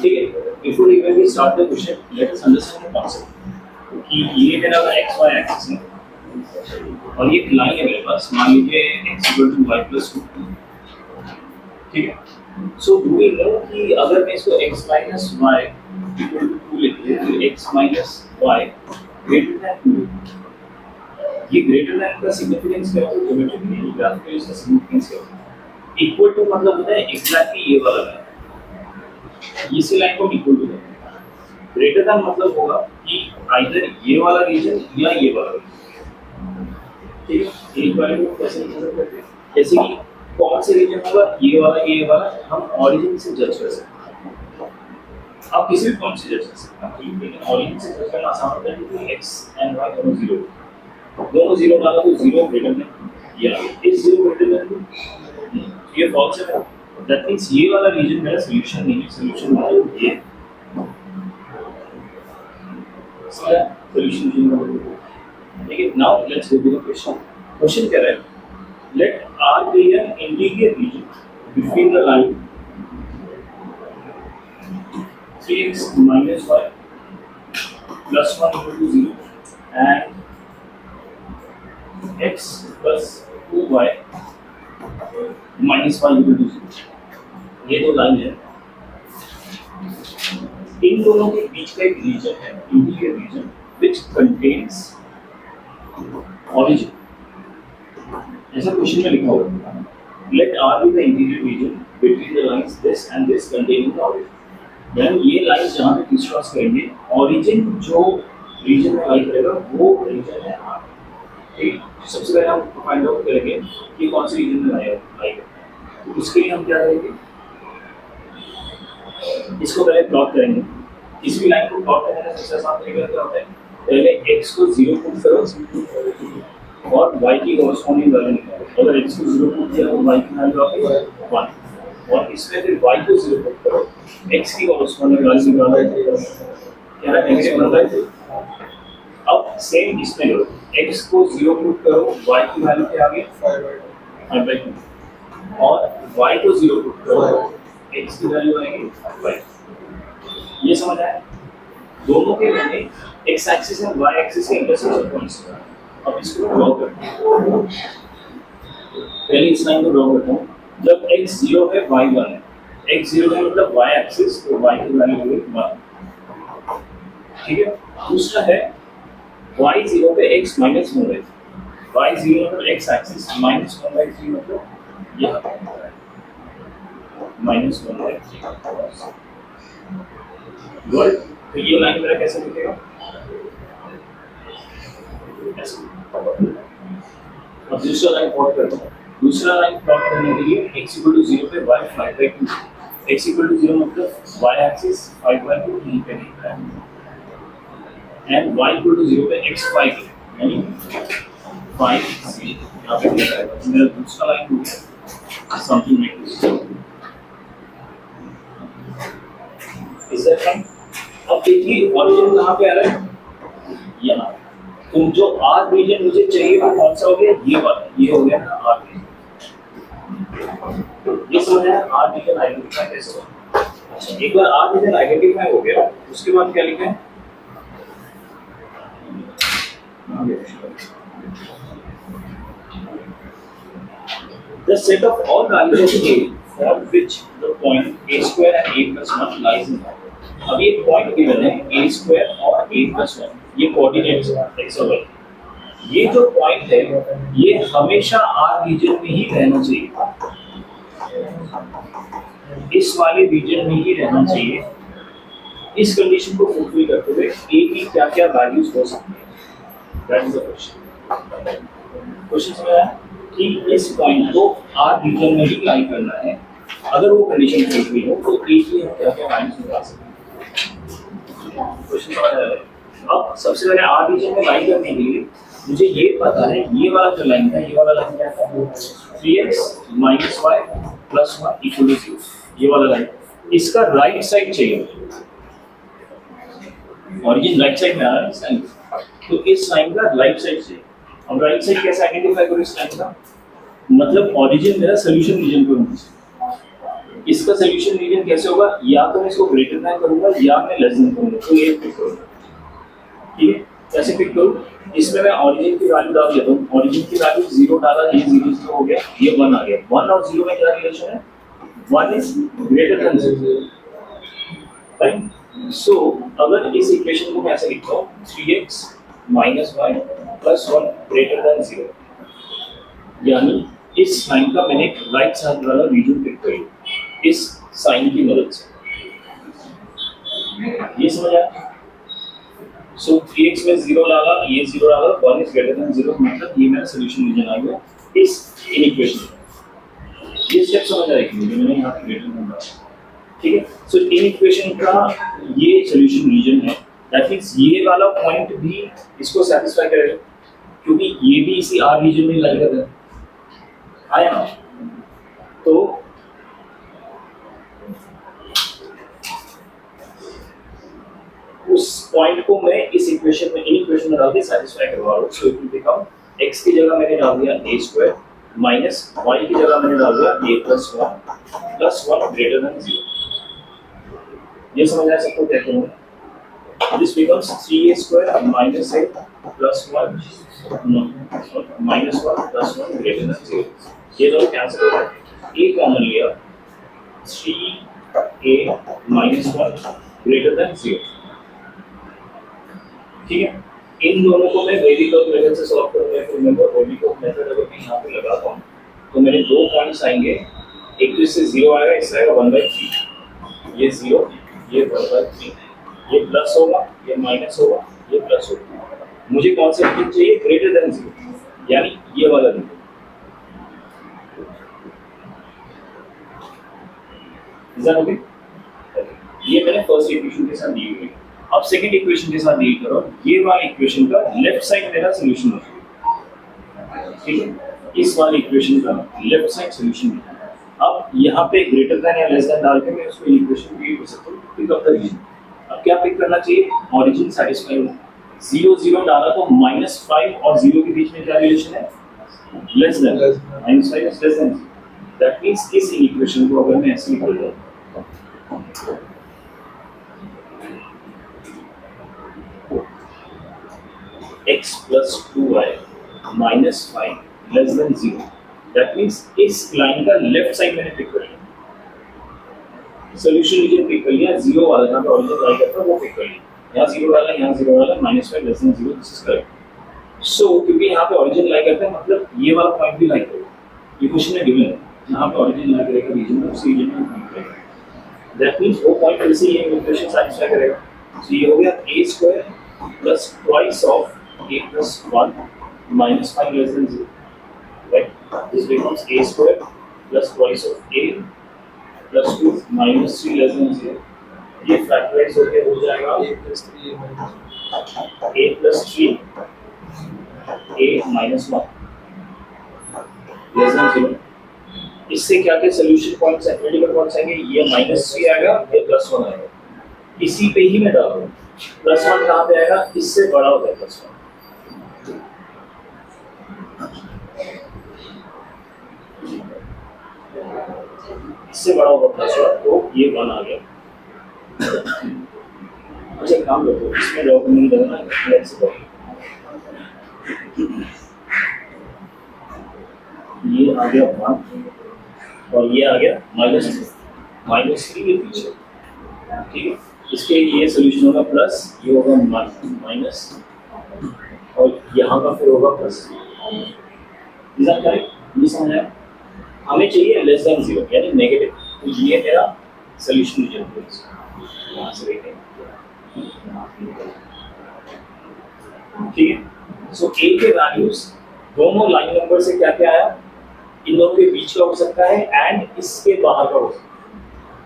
ठीक है, before even we start the question let us understand the concept कि ये मेरा एक्स वाई एक्सिस है और ये लाइन है मेरे पास, मान लीजिए x = y + 2, ठीक है। सो डू वी नो कि अगर मैं इसको x - y = 2 लिख दूं तो x - y ग्रेटर देन 2, ये ग्रेटर देन का सिग्निफिकेंस क्या होता है ज्योमेट्रिकली ग्राफिकली इसका सिग्निफिकेंस क्या होता है? इक्वल टू मतलब होता है एग्जैक्टली ये वाला लाइन, इसी लाइन को इक्वल टू है। ग्रेटर देन मतलब होगा कि आइदर ये वाला रीजन या ये वाला रीजन, ठीक है। एक वैल्यू को कैसे मेजर करते हैं, जैसे कि कौन से रीजन होगा ये वाला हम ऑरिजिन से जज कर सकते हैं। आप किसी भी पॉइंट से जज कर सकते हैं, लेकिन ऑरिजिन से जज करना आसान होता है क्योंकि x एंड y दोनों जीरो वाला तो जीरो ग्रेटर देन या इज जीरो ग्रेटर देन ये फॉल्स है। दैट मींस ये वाला रीजन मेरा सॉल्यूशन नहीं है, सॉल्यूशन है ये सॉल्यूशन नहीं है। लेकिन now let's go to the question. Question कह रहा है let R be an interior region between the line 3x - y + 1 = 0 and x + 2y - y = 0। ये दो लाइन है, इन दोनों के बीच का एक रीजन है interior region which contains origin। ऐसा क्वेश्चन में लिखा हुआ है let R be the interior region between the lines this and this containing the origin। यानी ये लाइंस जहाँ पे क्रिस क्रॉस करेंगे origin जो रीजन में लाई करेगा वो रीजन है R। ठीक, सबसे पहले हम फाइंड आउट करेंगे कि कौन से रीजन में लाई करता है। तो उसके लिए हम क्या करेंगे, इसको पहले प्लॉट करेंगे। किसी भी लाइन को प्लॉट करने का सबसे आसान तरीका क्या होता है, पहले x को 0 पुट करो और y की कॉरस्पॉन्डिंग वैल्यू निकालो। अगर x को 0 पुट किया तो y की वैल्यू आती है 1 और इसमें फिर y को 0 पुट करो, x की कॉरस्पॉन्डिंग वैल्यू निकालो, क्या है -1/2। अब सेम इसमें करो, x को 0 पुट करो, y की वैल्यू क्या आ गई 5/2 और y को 0 पुट करो, x की वैल्यू आएगी 5। ये समझ आया? दोनों के मैंने x एक्सिस और y एक्सिस के इंटरसेक्शन पॉइंट्स। अब इसको ड्रॉ करते हैं, पहले इस लाइन को ड्रॉ करता हूँ। जब x 0 है y 1 है, x 0 है मतलब y एक्सिस, तो y की वैल्यू होगी 1, ठीक है। दूसरा है y 0 पे x - 1 है, y 0 मतलब x एक्सिस -1/3 मतलब यहाँ पे -1/3। गुड, तो ये लाइन मेरा कैसे दिखेगा ऐसे। अब दूसरा लाइन प्लॉट करता हूँ। दूसरा लाइन प्लॉट करने के लिए x = 0 पे y 5/2, x = 0 मतलब y एक्सिस 5/2 यहीं पे दिख रहा है एंड y = 0 पे x 5 है, यानी 5 यहाँ पे दिख रहा है। मेरा दूसरा लाइन हो गया something like this. Is that right? अब देखिए ऑरिजिन कहाँ पे आ रहा है, यहाँ। तो जो R रीजन मुझे चाहिए वो कौन सा हो गया, ये वाला, ये हो गया ना R रीजन। ये समझ आया R रीजन आइडेंटिफाई कैसे होगा। अच्छा, एक बार R रीजन आइडेंटिफाई हो गया उसके बाद क्या लिखें, the set of all values of A for which the point a square and a plus 1 lies in R। अब ये पॉइंट गिवन है a square और a plus 1, ये कोऑर्डिनेट्स x और y। ये जो पॉइंट है ये हमेशा R रीजन में ही रहना चाहिए, इस वाले रीजन में ही रहना चाहिए। इस कंडीशन को फुलफिल करते हुए a की क्या-क्या वैल्यूज हो सकती हैं, that is the question. Question समझ आया कि इस पॉइंट को R रीजन में ही लाई करना है। अगर वो कंडीशन फुलफिल हो तो a की हम क्या-क्या वैल्यूज निकाल सकते हैं। क्वेश्चन समझ आया? अब सबसे पहले R रीजन में लाई करने के लिए मुझे ये पता है ये वाला जो लाइन है, ये वाला लाइन क्या था, 3x - y + 1 = 0, ये वाला लाइन। इसका राइट साइड चाहिए, ऑरिजिन राइट साइड में आ रहा है इस लाइन, तो इस लाइन का राइट साइड चाहिए। अब राइट साइड कैसे आइडेंटिफाई करूं इस लाइन का, मतलब ओरिजिन मेरा सोल्यूशन रीजन पे होना चाहिए। इसका सोल्यूशन रीजन कैसे होगा, या तो मैं इसको ग्रेटर देन करूंगा या मैं लेस देन करूंगा, तो ये पिक करूंगा। ठीक है, कैसे पिक करूं, इसमें मैं ओरिजिन की वैल्यू डाल देता हूं। ओरिजिन की वैल्यू 0 डाला, ये 0 हो गया, ये 1 आ गया। 1 और 0 में क्या रिलेशन है, 1 इज ग्रेटर देन 0, राइट। सो अगर इस इक्वेशन को मैं ऐसे लिखता हूं 3x minus y plus 1 greater than 0, यानी इस साइन का मैंने राइट साइड वाला रीजन पिक कर लिया इस साइन की मदद से। ये समझ आया। सो 3x में 0 डाला, ये 0 डाला, 1 is greater than 0, मतलब ये मेरा सोल्यूशन रीजन आ गया इस इक्वेशन में। ये स्टेप समझ आएगी मुझे, मैंने यहाँ पे ग्रेटर देन डाला। ठीक है, सो इन इक्वेशन का ये सोल्यूशन रीजन है। दैट मींस ये वाला पॉइंट भी इसको सैटिस्फाई करेगा, क्योंकि ये भी इसी आर रीजन में लाई करता है, आया ना। तो उस पॉइंट को मैं इस इक्वेशन में, इन इक्वेशन में डाल के सैटिस्फाई करवा रहा हूँ। So it will become x की जगह मैंने डाल दिया a² माइनस y की जगह मैंने डाल दिया a plus 1 greater than 0। ये समझ आया सबको क्या करूँगा। This becomes 3a² minus a plus 1 minus 1 plus 1 greater than 0। ये दोनों कैंसिल हो गए, a कॉमन लिया, 3a minus 1 greater than 0। ठीक है, इन दोनों को मैं वेरिएबल मेथड से सॉल्व करूंगा। रिमेंबर वेरिएबल मेथड अगर मैं यहाँ पे लगाता हूँ तो मेरे दो पॉइंट्स आएंगे, एक तो इससे 0 आएगा, इससे आएगा 1/3, ये 0, ये 1/3, ये प्लस होगा, ये माइनस होगा, ये प्लस होगा। मुझे कौन सा रीजन चाहिए, ग्रेटर देन 0, यानी ये वाला रीजन। ओके, ये मैंने फर्स्ट इक्वेशन के साथ दी हुई है। अब सेकंड इक्वेशन के साथ डील करो। ये वाला इक्वेशन का लेफ्ट साइड मेरा सॉल्यूशन होगा, ठीक है, इस वाले इक्वेशन का लेफ्ट साइड सॉल्यूशन है। अब यहाँ पे ग्रेटर देन या लेस देन डाल के मैं उसको इक्वेशन क्रिएट कर सकता हूँ, पिक अप द रीजन। अब क्या पिक करना चाहिए, ओरिजिन सैटिस्फाई हो। 0 0 डाला तो -5 और 0 के बीच में क्या रिलेशन है, less than, -5 is less than. That means इस इक्वेशन को अगर मैं ऐसे लिख दूं, x plus 2y minus 5 less than 0। That means इस लाइन का लेफ्ट साइड मैंने पिक कर लिया, सोल्यूशन रीजन पिक कर लिया, 0 वाला जहाँ पे ओरिजिन लाई करता है वो पिक कर लिया। यहाँ 0 डाला, यहाँ 0 डाला, -5 less than 0, this is correct. So क्योंकि यहाँ पे ओरिजिन लाई करता है, मतलब ये वाला पॉइंट भी लाई करेगा। ये क्वेश्चन में गिवन है, यहाँ पे ओरिजिन लाई करेगा रीजन में, उसी रीजन में पॉइंट करेगा। दैट मींस वो पॉइंट फिर से ये इक्वेशन सैटिस्फाई करेगा। सो ये हो गया a² plus twice of a plus 1 minus 5 less than 0, right? This becomes a² plus twice of a plus 2 minus 3 less than 0। ये फैक्टराइज होके हो जाएगा a plus 3 a minus 1 less than 0। इससे क्या क्या सोल्यूशन पॉइंट्स हैं, क्रिटिकल पॉइंट्स आएंगे, ये -3 आएगा, ये +1 आएगा। इसी पे ही मैं डाल रहा हूँ। +1 कहाँ पे आएगा, इससे बड़ा होगा +1, इससे बड़ा होगा +1, तो ये 1 आ गया। अच्छा काम करो, इसमें ड्रॉ करने की जगह ना लेट्स गो, ये आ गया 1 और ये आ गया -3 के पीछे, ठीक है। इसके ये सोल्यूशन होगा प्लस, ये होगा माइनस, और यहाँ का फिर होगा प्लस। Is that correct? ये समझ आया? हमें चाहिए लेस देन 0 यानी नेगेटिव, तो ये मेरा सोल्यूशन रीजन है। यहाँ से देखें, ठीक है। सो a के वैल्यूज दोनों लाइन नंबर से क्या क्या आया, इन दोनों के बीच का हो सकता है एंड इसके बाहर का हो सकता है।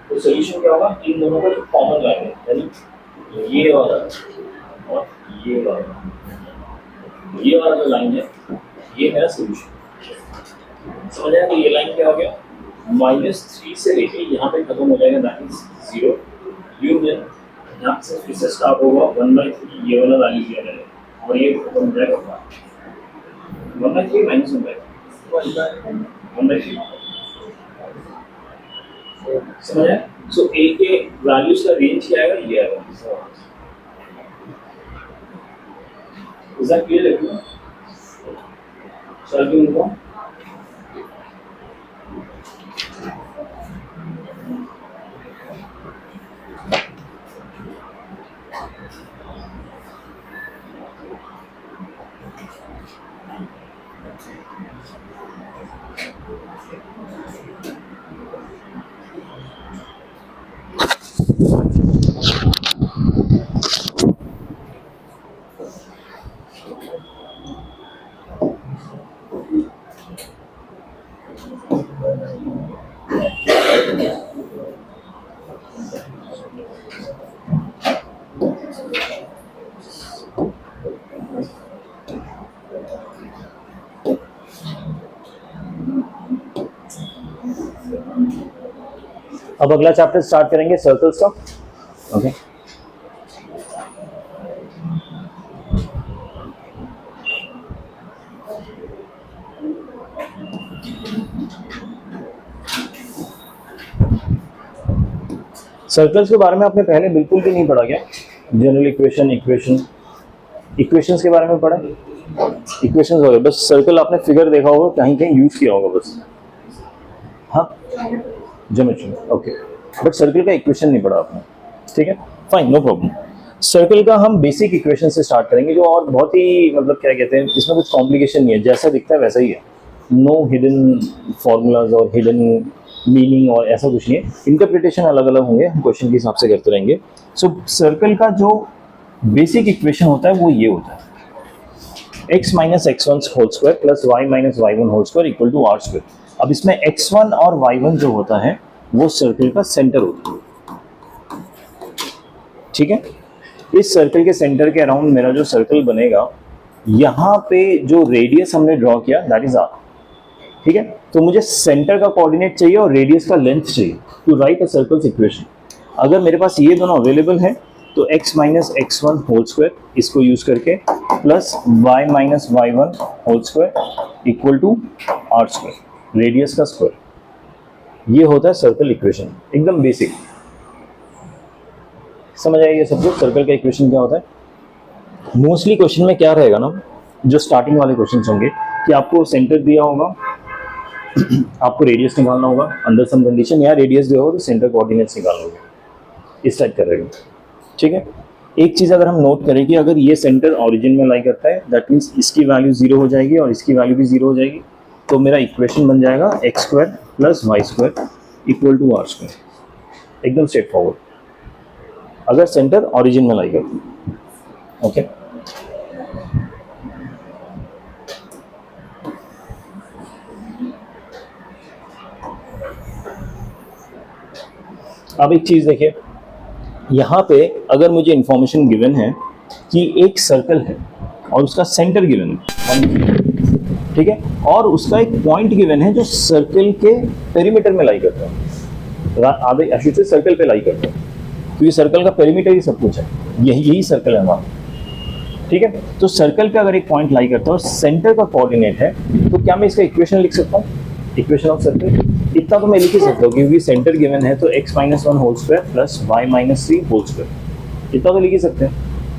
तो सोल्यूशन क्या होगा, इन दोनों का जो कॉमन लाइन है, यानी ये वाला और ये वाला जो लाइन है, ये मेरा सोल्यूशन। समझ आया? तो ये लाइन क्या हो गया, -3 से लेके यहाँ पे खत्म हो जाएगा, दैट इज 0 यूनियन, यहाँ से फिर से स्टार्ट होगा 1/3, ये वाला वैल्यू दिया जाएगा और ये खत्म हो जाएगा। 1/3 minus 1/3 समझ आया? सो ए के वैल्यूज का रेंज क्या आएगा, ये आएगा। इज दैट क्लियर है? सॉल्विंग को अब अगला चैप्टर स्टार्ट करेंगे सर्कल्स का। ओके सर्कल्स के बारे में आपने पहले बिल्कुल भी नहीं पढ़ा क्या? जनरल इक्वेशंस के बारे में पढ़ा? इक्वेशंस हो गए, बस सर्कल आपने फिगर देखा होगा, कहीं कहीं यूज किया होगा बस। हाँ ज्योमेट्री, ओके, बट सर्कल का इक्वेशन नहीं पढ़ा आपने, ठीक है, फाइन, नो प्रॉब्लम। सर्कल का हम बेसिक इक्वेशन से स्टार्ट करेंगे, जो और बहुत ही मतलब क्या कहते हैं, इसमें कुछ कॉम्प्लिकेशन नहीं है, जैसा दिखता है वैसा ही है, नो हिडन फॉर्मूलाज और हिडन मीनिंग और ऐसा कुछ नहीं है, इंटरप्रिटेशन अलग अलग होंगे, हम क्वेश्चन के हिसाब से करते रहेंगे। सो सर्कल का जो बेसिक इक्वेशन होता है वो ये होता है, x minus x1 whole square plus y minus y1 whole square equal to are square. अब इसमें x1 और y1 जो होता है वो सर्कल का सेंटर होता है, ठीक है। इस सर्कल के सेंटर के अराउंड मेरा जो सर्कल बनेगा, यहाँ पे जो रेडियस हमने ड्रॉ किया दैट इज आर, ठीक है। तो मुझे सेंटर का कोऑर्डिनेट चाहिए और रेडियस का लेंथ चाहिए to write a circle's equation. अगर मेरे पास ये दोनों अवेलेबल है तो x minus x1 whole square इसको यूज करके plus y minus y1 whole square equal to are square, radius का स्क्वायर, ये होता है सर्कल इक्वेशन, एकदम बेसिक। समझ आइए ये सब कुछ, सर्कल का इक्वेशन क्या होता है। मोस्टली क्वेश्चन में क्या रहेगा ना, जो स्टार्टिंग वाले क्वेश्चन होंगे कि आपको सेंटर दिया होगा, आपको रेडियस निकालना होगा अंडर सम कंडीशन, या रेडियस दिया होगा तो सेंटर कोऑर्डिनेट्स निकालना होगा, इस टाइप का रहेगा, ठीक है। एक चीज़ अगर हम नोट करें कि अगर ये सेंटर ओरिजिन में लाई करता है, दैट मीन्स इसकी वैल्यू 0 हो जाएगी और इसकी वैल्यू भी 0 हो जाएगी, तो मेरा इक्वेशन बन जाएगा X square plus Y square equal to are square, एकदम स्ट्रेट फॉरवर्ड, अगर सेंटर ओरिजिन में लाई करता है, ओके। अब एक चीज़ देखिए, यहाँ पे अगर मुझे इंफॉर्मेशन गिवन है कि एक सर्कल है और उसका सेंटर गिवन है, ठीक है, और उसका एक पॉइंट गिवन है जो सर्कल के पेरीमीटर में लाई करता है, आधे अशुद्ध से सर्कल पे लाई करता है, क्योंकि सर्कल का पेरीमीटर ही सब कुछ है, यही सर्कल है हमारा, ठीक है। तो सर्कल पे अगर एक पॉइंट लाई करता है और सेंटर का कोऑर्डिनेट है, तो क्या मैं इसका इक्वेशन लिख सकता हूँ, इक्वेशन ऑफ सर्कल, इतना तो मैं लिख ही सकता हूँ क्योंकि सेंटर गिवन है, तो x minus 1 whole square plus y minus 3 whole square, इतना तो लिख ही सकते हैं,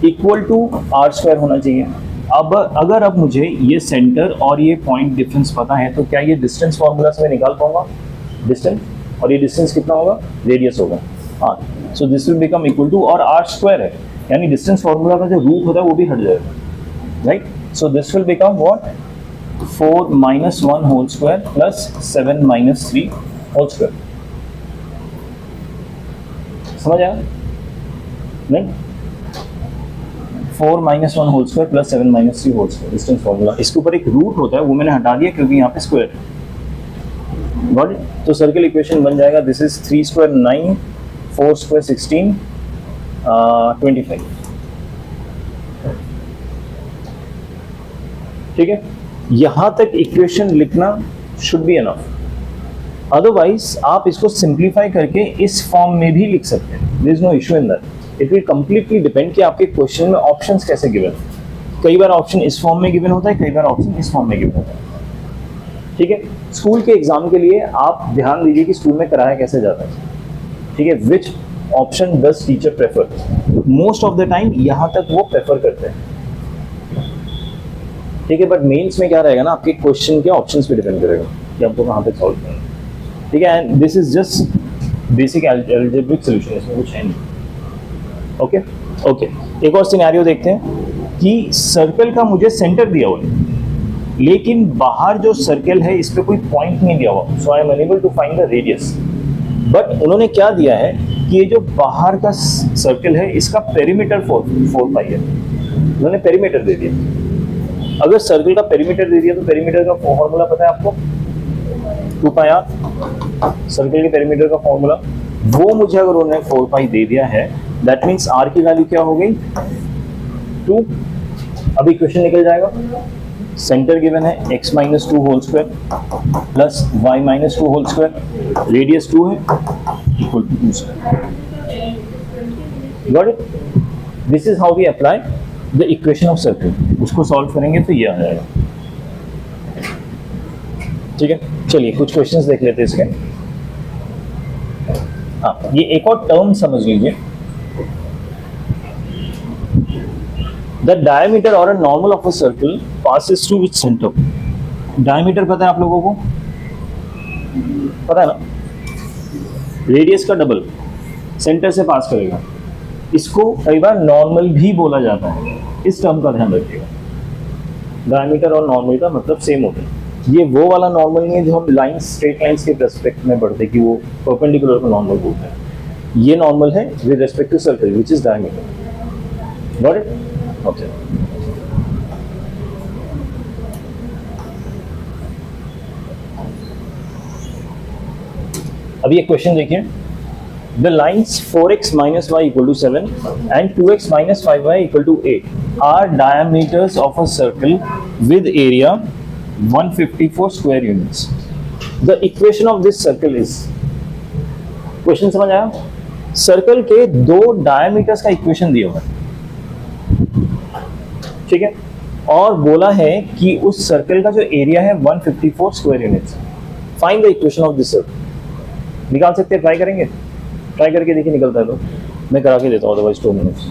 इक्वल टू आर स्क्वायर होना चाहिए। अब अगर अब मुझे ये सेंटर और ये पॉइंट डिफरेंस पता है, तो क्या ये डिस्टेंस फॉर्मूला से मैं निकाल पाऊंगा डिस्टेंस, और ये डिस्टेंस कितना होगा, रेडियस होगा, हाँ। So this will become equal to, और आर स्क्वायर है यानी डिस्टेंस फॉर्मूला का जो रूट होता है वो भी हट जाएगा, right. So this will become what, 4 minus 1 whole square plus 7 minus 3 whole square, समझ आया नहीं? 4 minus 1 whole square plus 7 minus 3 whole square distance formula, इसके ऊपर एक रूट होता है वो मैंने हटा दिया क्योंकि यहाँ पे स्क्वायर, गॉट इट। तो सर्कल इक्वेशन बन जाएगा, दिस इज 3 स्क्वायर 9, 4 स्क्वायर 16, 25, ठीक है। यहां तक इक्वेशन लिखना शुड बी एनफ, अदरवाइज आप इसको सिंप्लीफाई करके इस फॉर्म में भी लिख सकते हैं, there is no issue in that, it will completely depend कि आपके क्वेश्चन में ऑप्शंस कैसे गिवन, कई बार ऑप्शन इस फॉर्म में गिवन होता है, कई बार ऑप्शन इस फॉर्म में गिवन होता है। ठीक है, स्कूल के एग्जाम के लिए आप ध्यान दीजिए कि स्कूल में कराया कैसे जाता है। ठीक है, which option does teacher prefer, most of the time यहाँ तक वो प्रेफर करते हैं। ठीक है, बट मेंस में क्या रहेगा ना, आपके क्वेश्चन के ऑप्शंस पे डिपेंड करेगा कि आपको कहाँ पे सॉल्व करना है। ठीक है, and this is just basic algebraic solution, इसमें कुछ है नहीं। ओके ओके, एक और सिनेरियो देखते हैं कि सर्कल का मुझे सेंटर दिया हुआ है, लेकिन बाहर जो सर्कल है इस पे कोई पॉइंट नहीं दिया हुआ, so I am unable to find the radius. But उन्होंने क्या दिया है कि ये जो बाहर का सर्कल है इसका पेरीमीटर 4 पाई है, उन्होंने पेरीमीटर दे दिया। अगर सर्कल का पेरीमीटर दे दिया तो पेरीमीटर का फॉर्मूला पता है आपको, 2 पाई आर, सर्कल के पेरीमीटर का फॉर्मूला। वो मुझे अगर उन्होंने 4 पाई दे दिया है, दैट मीन्स आर की वैल्यू क्या हो गई, 2। अब इक्वेशन निकल जाएगा, सेंटर गिवन है x minus 2 whole square plus y minus 2 whole square, radius 2 है, equal to 2 square. Got it? This is how we apply the equation of circle. उसको सॉल्व करेंगे तो ये आ जाएगा। ठीक है, चलिए कुछ क्वेश्चंस देख लेते हैं इसके। हाँ, ये एक और टर्म समझ लीजिए, the diameter or a normal of a circle passes through its center। diameter पता है आप लोगों को, पता है ना, रेडियस का डबल सेंटर से पास करेगा। इसको कई बार नॉर्मल भी बोला जाता है, इस टर्म का ध्यान रखिएगा। डायमीटर और नॉर्मल का मतलब सेम होता है। ये वो वाला नॉर्मल नहीं है जो हम लाइंस, स्ट्रेट लाइंस के रेस्पेक्ट में पढ़ते कि वो परपेंडिकुलर को नॉर्मल बोलते हैं। ये नॉर्मल है with respect to circle which is diameter. Got it? Okay, अब ये क्वेश्चन देखिए, the lines 4x minus Y equal to 7 and 2x minus 5y equal to 8 are diameters of a circle with area 154 square units. The equation of this circle is, question समझ आया? Circle के 2 diameters का equation दिया हुआ है, ठीक है, और बोला है कि उस सर्कल का जो एरिया है 154 square units. Find the equation of this circle. निकाल सकते हैं, ट्राई करेंगे, ट्राई करके देखिए निकलता है तो मैं करा के देता हूँ, अदरवाइज 2 मिनट्स।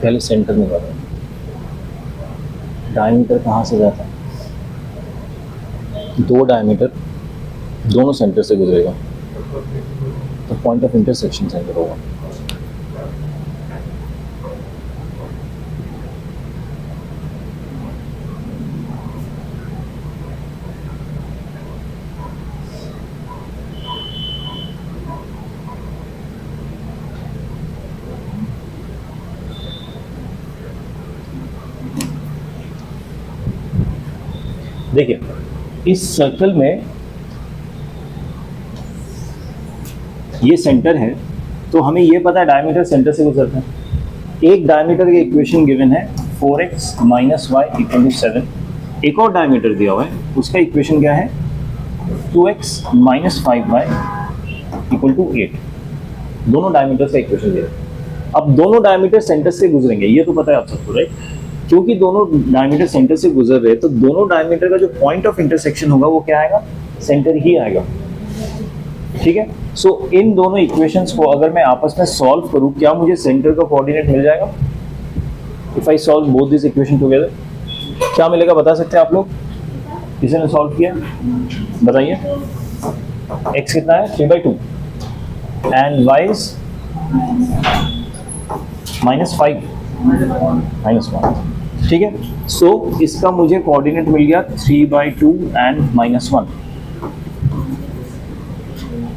पहले सेंटर में करो, डायमीटर कहाँ से जाता है, 2 डायमीटर दोनों सेंटर से गुजरेगा तो पॉइंट ऑफ इंटरसेक्शन सेंटर होगा। देखिए, इस सर्कल में ये सेंटर है तो हमें ये पता है डायमीटर सेंटर से गुजरता है। एक डायमीटर की इक्वेशन गिवन है 4x minus Y equal to 7। एक और डायमीटर दिया हुआ है, उसका इक्वेशन क्या है 2x minus 5y equal to 8। दोनों डायमीटर का इक्वेशन दिया है। अब दोनों डायमीटर सेंटर से गुजरेंगे, ये तो पता है आप सबको, राइट। क्योंकि दोनों डायमीटर सेंटर से गुजर रहे हैं तो दोनों डायमीटर का जो पॉइंट ऑफ इंटरसेक्शन होगा वो क्या आएगा, सेंटर ही आएगा, ठीक है। सो इन दोनों इक्वेशंस को अगर मैं आपस में सॉल्व करूं, क्या मुझे सेंटर का कोऑर्डिनेट मिल जाएगा? If I solve both this equation together, क्या मिलेगा बता सकते हैं आप लोग? किसी ने सॉल्व किया बताइए। x कितना है 3/2 एंड y इज -5 -1, ठीक है। सो इसका मुझे कोऑर्डिनेट मिल गया 3/2 एंड -1,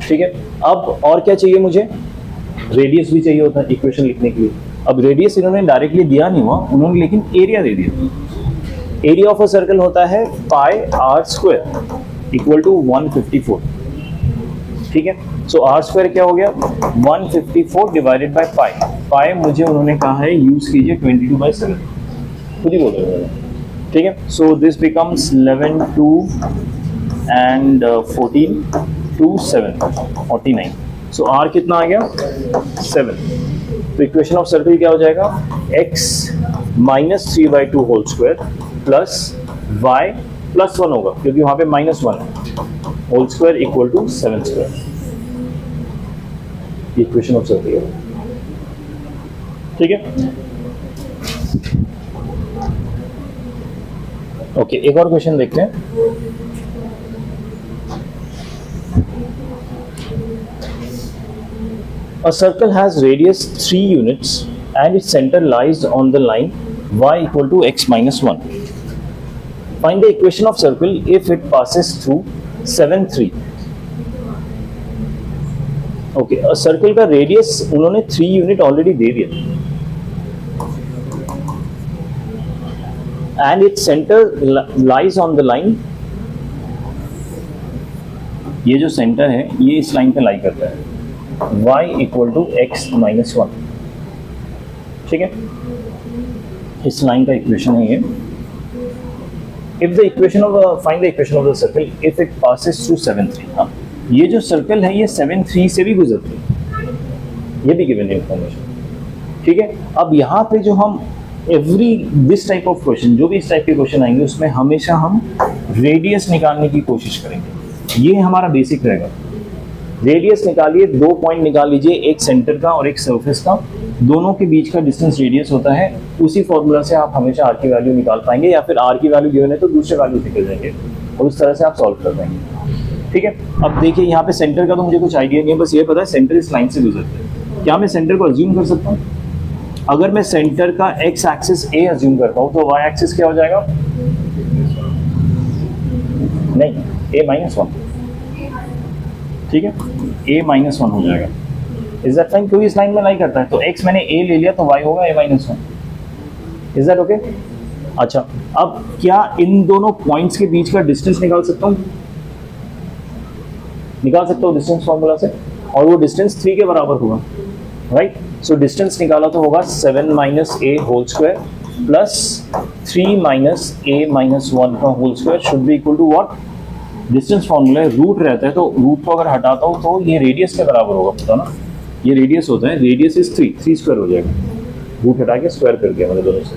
ठीक है। अब और क्या चाहिए मुझे? रेडियस भी चाहिए होता है इक्वेशन लिखने के लिए। अब रेडियस इन्होंने डायरेक्टली दिया नहीं हुआ, उन्होंने लेकिन एरिया दे दिया। एरिया ऑफ अ सर्कल होता है पाई आर स्क्वायर इक्वल टू 154, ठीक है। सो आर स्क्वायर क्या हो गया 154 डिवाइडेड बाय पाई। पाई मुझे उन्होंने कहा है यूज कीजिए 22/7, खुद ही बोल रहे हैं, ठीक है। So this becomes 11 2 and 14 2 7 49। So R कितना आ गया 7। तो इक्वेशन ऑफ सर्कल क्या हो जाएगा x minus 3/2 whole square plus y plus 1 होगा क्योंकि वहां पे -1 whole square equal to 7 square. Equation of circle, ठीक है। ओके, एक और क्वेश्चन देखते हैं। A circle has radius 3 units and its center lies on the line y equal to x minus 1. Find the equation of circle if it passes through 7 3. Okay, a circle का radius उन्होंने 3 unit already दे दिया and its center lies on the line. ये जो centre है ये इस line पे लाई करता है y equal to x minus 1, ठीक है। इस लाइन का इक्वेशन है ये। If the equation of find the equation of the circle if it passes through 7 3। हाँ, ये जो सर्कल है ये 7 3 से भी गुजरती है, ये भी गिवन इंफॉर्मेशन, ठीक है। अब यहाँ पे जो हम every this type of question, जो भी इस टाइप के क्वेश्चन आएंगे उसमें हमेशा हम रेडियस निकालने की कोशिश करेंगे। ये हमारा बेसिक रहेगा। रेडियस निकालिए, 2 पॉइंट निकाल लीजिए, एक सेंटर का और एक सरफेस का, दोनों के बीच का डिस्टेंस रेडियस होता है। उसी फॉर्मूला से आप हमेशा आर की वैल्यू निकाल पाएंगे, या फिर आर की वैल्यू गिवन है तो दूसरे वैल्यू निकल जाएंगे और उस तरह से आप सॉल्व कर पाएंगे, ठीक है। अब देखिए यहाँ पे सेंटर का तो मुझे कुछ आइडिया नहीं है, बस ये पता है सेंटर इस लाइन से गुजरते हैं। क्या मैं सेंटर को अज्यूम कर सकता हूँ? अगर मैं सेंटर का एक्स एक्सिस ए अज्यूम करता हूँ तो वाई एक्सिस क्या हो जाएगा? नहीं, a माइनस 1, ठीक है, a माइनस 1 हो जाएगा। Is that fine? क्योंकि इस लाइन में लाई करता है तो x मैंने a ले लिया तो y होगा a minus 1। Is that okay? अच्छा, अब क्या इन दोनों पॉइंट्स के बीच का डिस्टेंस निकाल सकता हूँ? निकाल सकता हूँ डिस्टेंस फॉर्मूला से, और वो डिस्टेंस 3 के बराबर होगा, राइट। सो डिस्टेंस निकाला तो होगा 7 minus a whole square plus 3 minus a minus 1 का whole square should be equal to what? Distance formula है, रूट रहता है तो रूट को अगर हटाता हूँ तो ये रेडियस के बराबर होगा, पता ना, ये रेडियस होता है, रेडियस इज 3 स्क्वायर हो जाएगा, रूट हटा के स्क्वायर कर दिया मतलब दोनों से।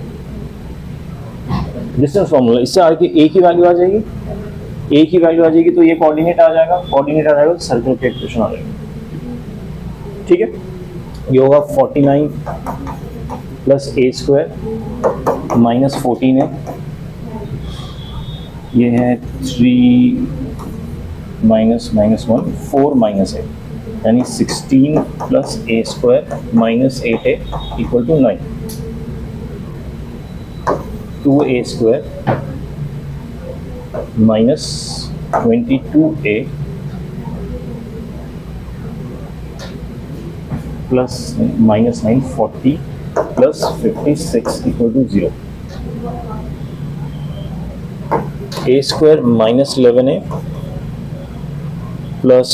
डिस्टेंस फॉर्मूला, इससे आगे a की वैल्यू आ जाएगी, a की वैल्यू आ जाएगी तो ये कोऑर्डिनेट आ जाएगा, कोऑर्डिनेट आ जाएगा तो सर्कल का इक्वेशन आ जाएगा, ठीक है। ये होगा 49 प्लस a स्क्वायर माइनस 14 है, ये है 3 माइनस माइनस 1 4 माइनस है, यानी 16 प्लस a स्क्वायर माइनस 8 है equal to 9। 2a square minus 22a plus minus 9 40 plus 56 equal to 0। a square minus 11a plus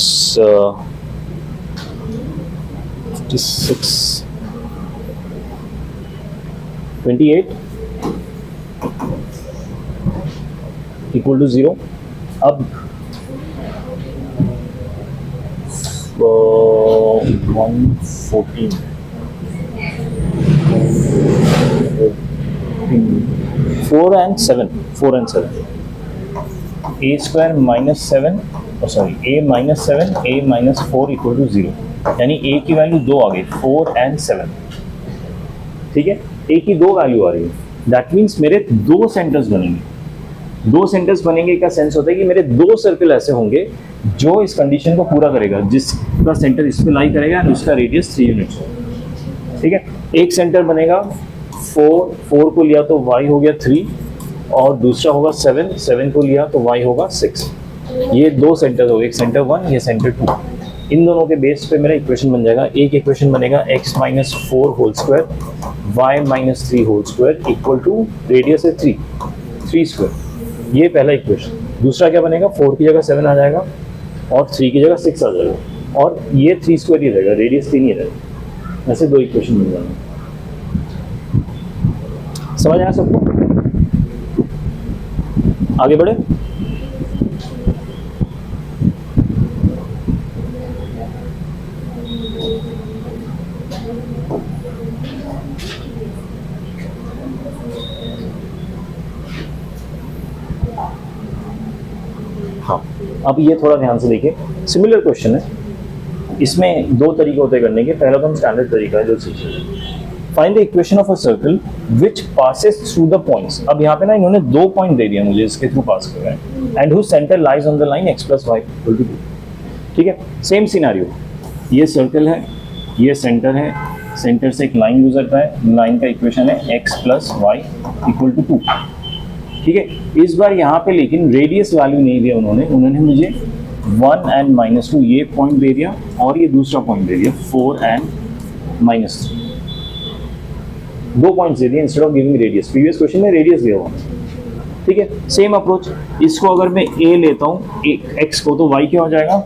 66, 28 equal to 0। अब 114, 4 and 7, a square minus 7, a minus 7, a minus 4 equal to 0, यानी a की value 2 आ गई, 4 and 7। ठीक है, a की 2 value आ रही है, that means मेरे 2 सेंटर्स बनेंगे। 2 सेंटर्स बनेंगे का सेंस होता है कि मेरे 2 सर्कल ऐसे होंगे जो इस कंडीशन को पूरा करेगा, जिसका सेंटर इस पे लाई करेगा और उसका रेडियस 3 यूनिट्स होगा। ठीक है, एक सेंटर बनेगा 4 को लिया तो y हो गया 3, और दूसरा होगा 7 को लिया तो y होगा 6। ये 2 सेंटर हो गए, एक सेंटर 1, ये सेंटर 2। इन दोनों के बेस पे मेरा इक्वेशन बन जाएगा। एक इक्वेशन बनेगा x minus 4 whole square, y minus 3 whole square equal to radius है 3 स्क्वायर। ये पहला इक्वेशन। दूसरा क्या बनेगा, 4 की जगह 7 आ जाएगा और 3 की जगह 6 आ जाएगा, और ये 3 स्क्वायर ही रहेगा, रेडियस 3 ही रहेगा। ऐसे 2 इक्वेशन बन जाएंगे। समझ आया सबको? आगे बढ़े। हाँ, अब ये थोड़ा ध्यान से देखिए, सिमिलर क्वेश्चन है। इसमें 2 तरीके होते हैं करने के। पहला तो हम स्टैंडर्ड तरीका है जो सीखे, find the equation of a circle which passes through the points. अब यहाँ पे ना इन्होंने 2 पॉइंट दे दिया मुझे, इसके थ्रू पास कर रहे हैं, and whose centre lies on the line x plus Y equal to 2। ठीक है, सेम सिनेरियो, ये सर्कल है, ये सेंटर है, सेंटर से एक लाइन गुजरता है, लाइन का इक्वेशन है x plus Y equal to 2। ठीक है, इस बार यहाँ पे लेकिन रेडियस वैल्यू नहीं दिया उन्होंने मुझे 1 एंड माइनस 2 ये पॉइंट दे दिया, और ये दूसरा पॉइंट दे दिया 4 एंड माइनस 3। 2 पॉइंट्स दे दिए instead of giving radius. Previous question में रेडियस दिया हुआ। ठीक है, सेम अप्रोच। इसको अगर मैं a लेता हूँ x को, तो y क्या हो जाएगा,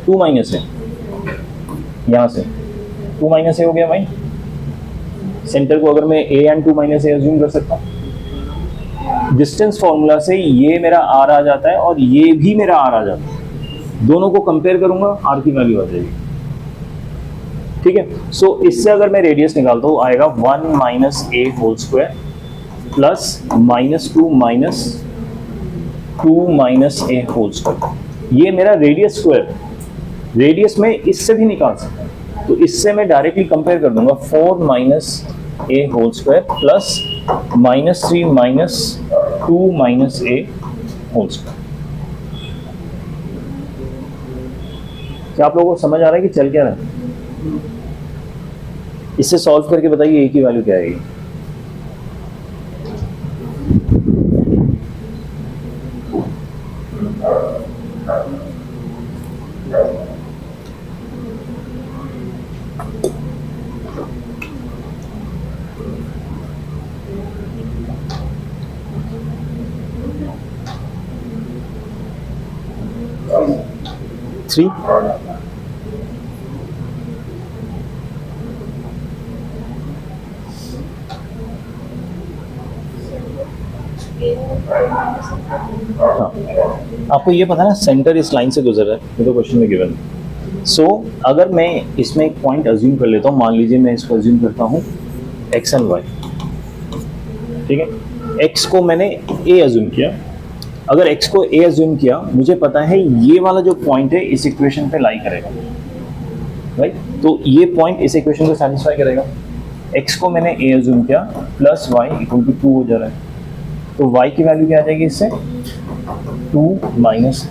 2 माइनस है, यहाँ से 2 माइनस ए हो गया भाई। सेंटर को अगर मैं a and 2 minus A assume कर सकता हूँ। डिस्टेंस फॉर्मूला से ये मेरा r आ जाता है और ये भी मेरा r आ जाता है। दोनों को कंपेयर करूंगा, r की वैल्यू आ जाएगी। ठीक है, सो इससे अगर मैं रेडियस निकालता हूँ, आएगा 1 minus a whole square plus minus 2 minus a whole square. ये मेरा रेडियस स्क्वायर, रेडियस में इससे भी निकाल सकता हूँ, तो इससे मैं डायरेक्टली कंपेयर कर दूंगा 4 minus a whole square plus minus 3 minus 2 minus a whole square. क्या आप लोगों को समझ आ रहा है कि चल क्या रहा है? इससे सॉल्व करके बताइए a की वैल्यू क्या आएगी। थ्री हाँ, आपको ये पता है ना, सेंटर इस लाइन से गुजर रहा है, ये तो क्वेश्चन में गिवन है। सो अगर मैं इसमें एक पॉइंट अज्यूम कर लेता हूँ, मान लीजिए मैं इसको अज्यूम करता हूँ x एंड y। ठीक है, x को मैंने a अज्यूम किया। अगर x को a अज्यूम किया, मुझे पता है ये वाला जो पॉइंट है इस इक्वेशन पे लाई करेगा, राइट? तो ये पॉइंट इस इक्वेशन को सैटिस्फाई करेगा। x को मैंने a अज्यूम किया प्लस y इक्वल टू 2 हो जा रहा है, तो y की वैल्यू क्या आ जाएगी इससे, 2 माइनस,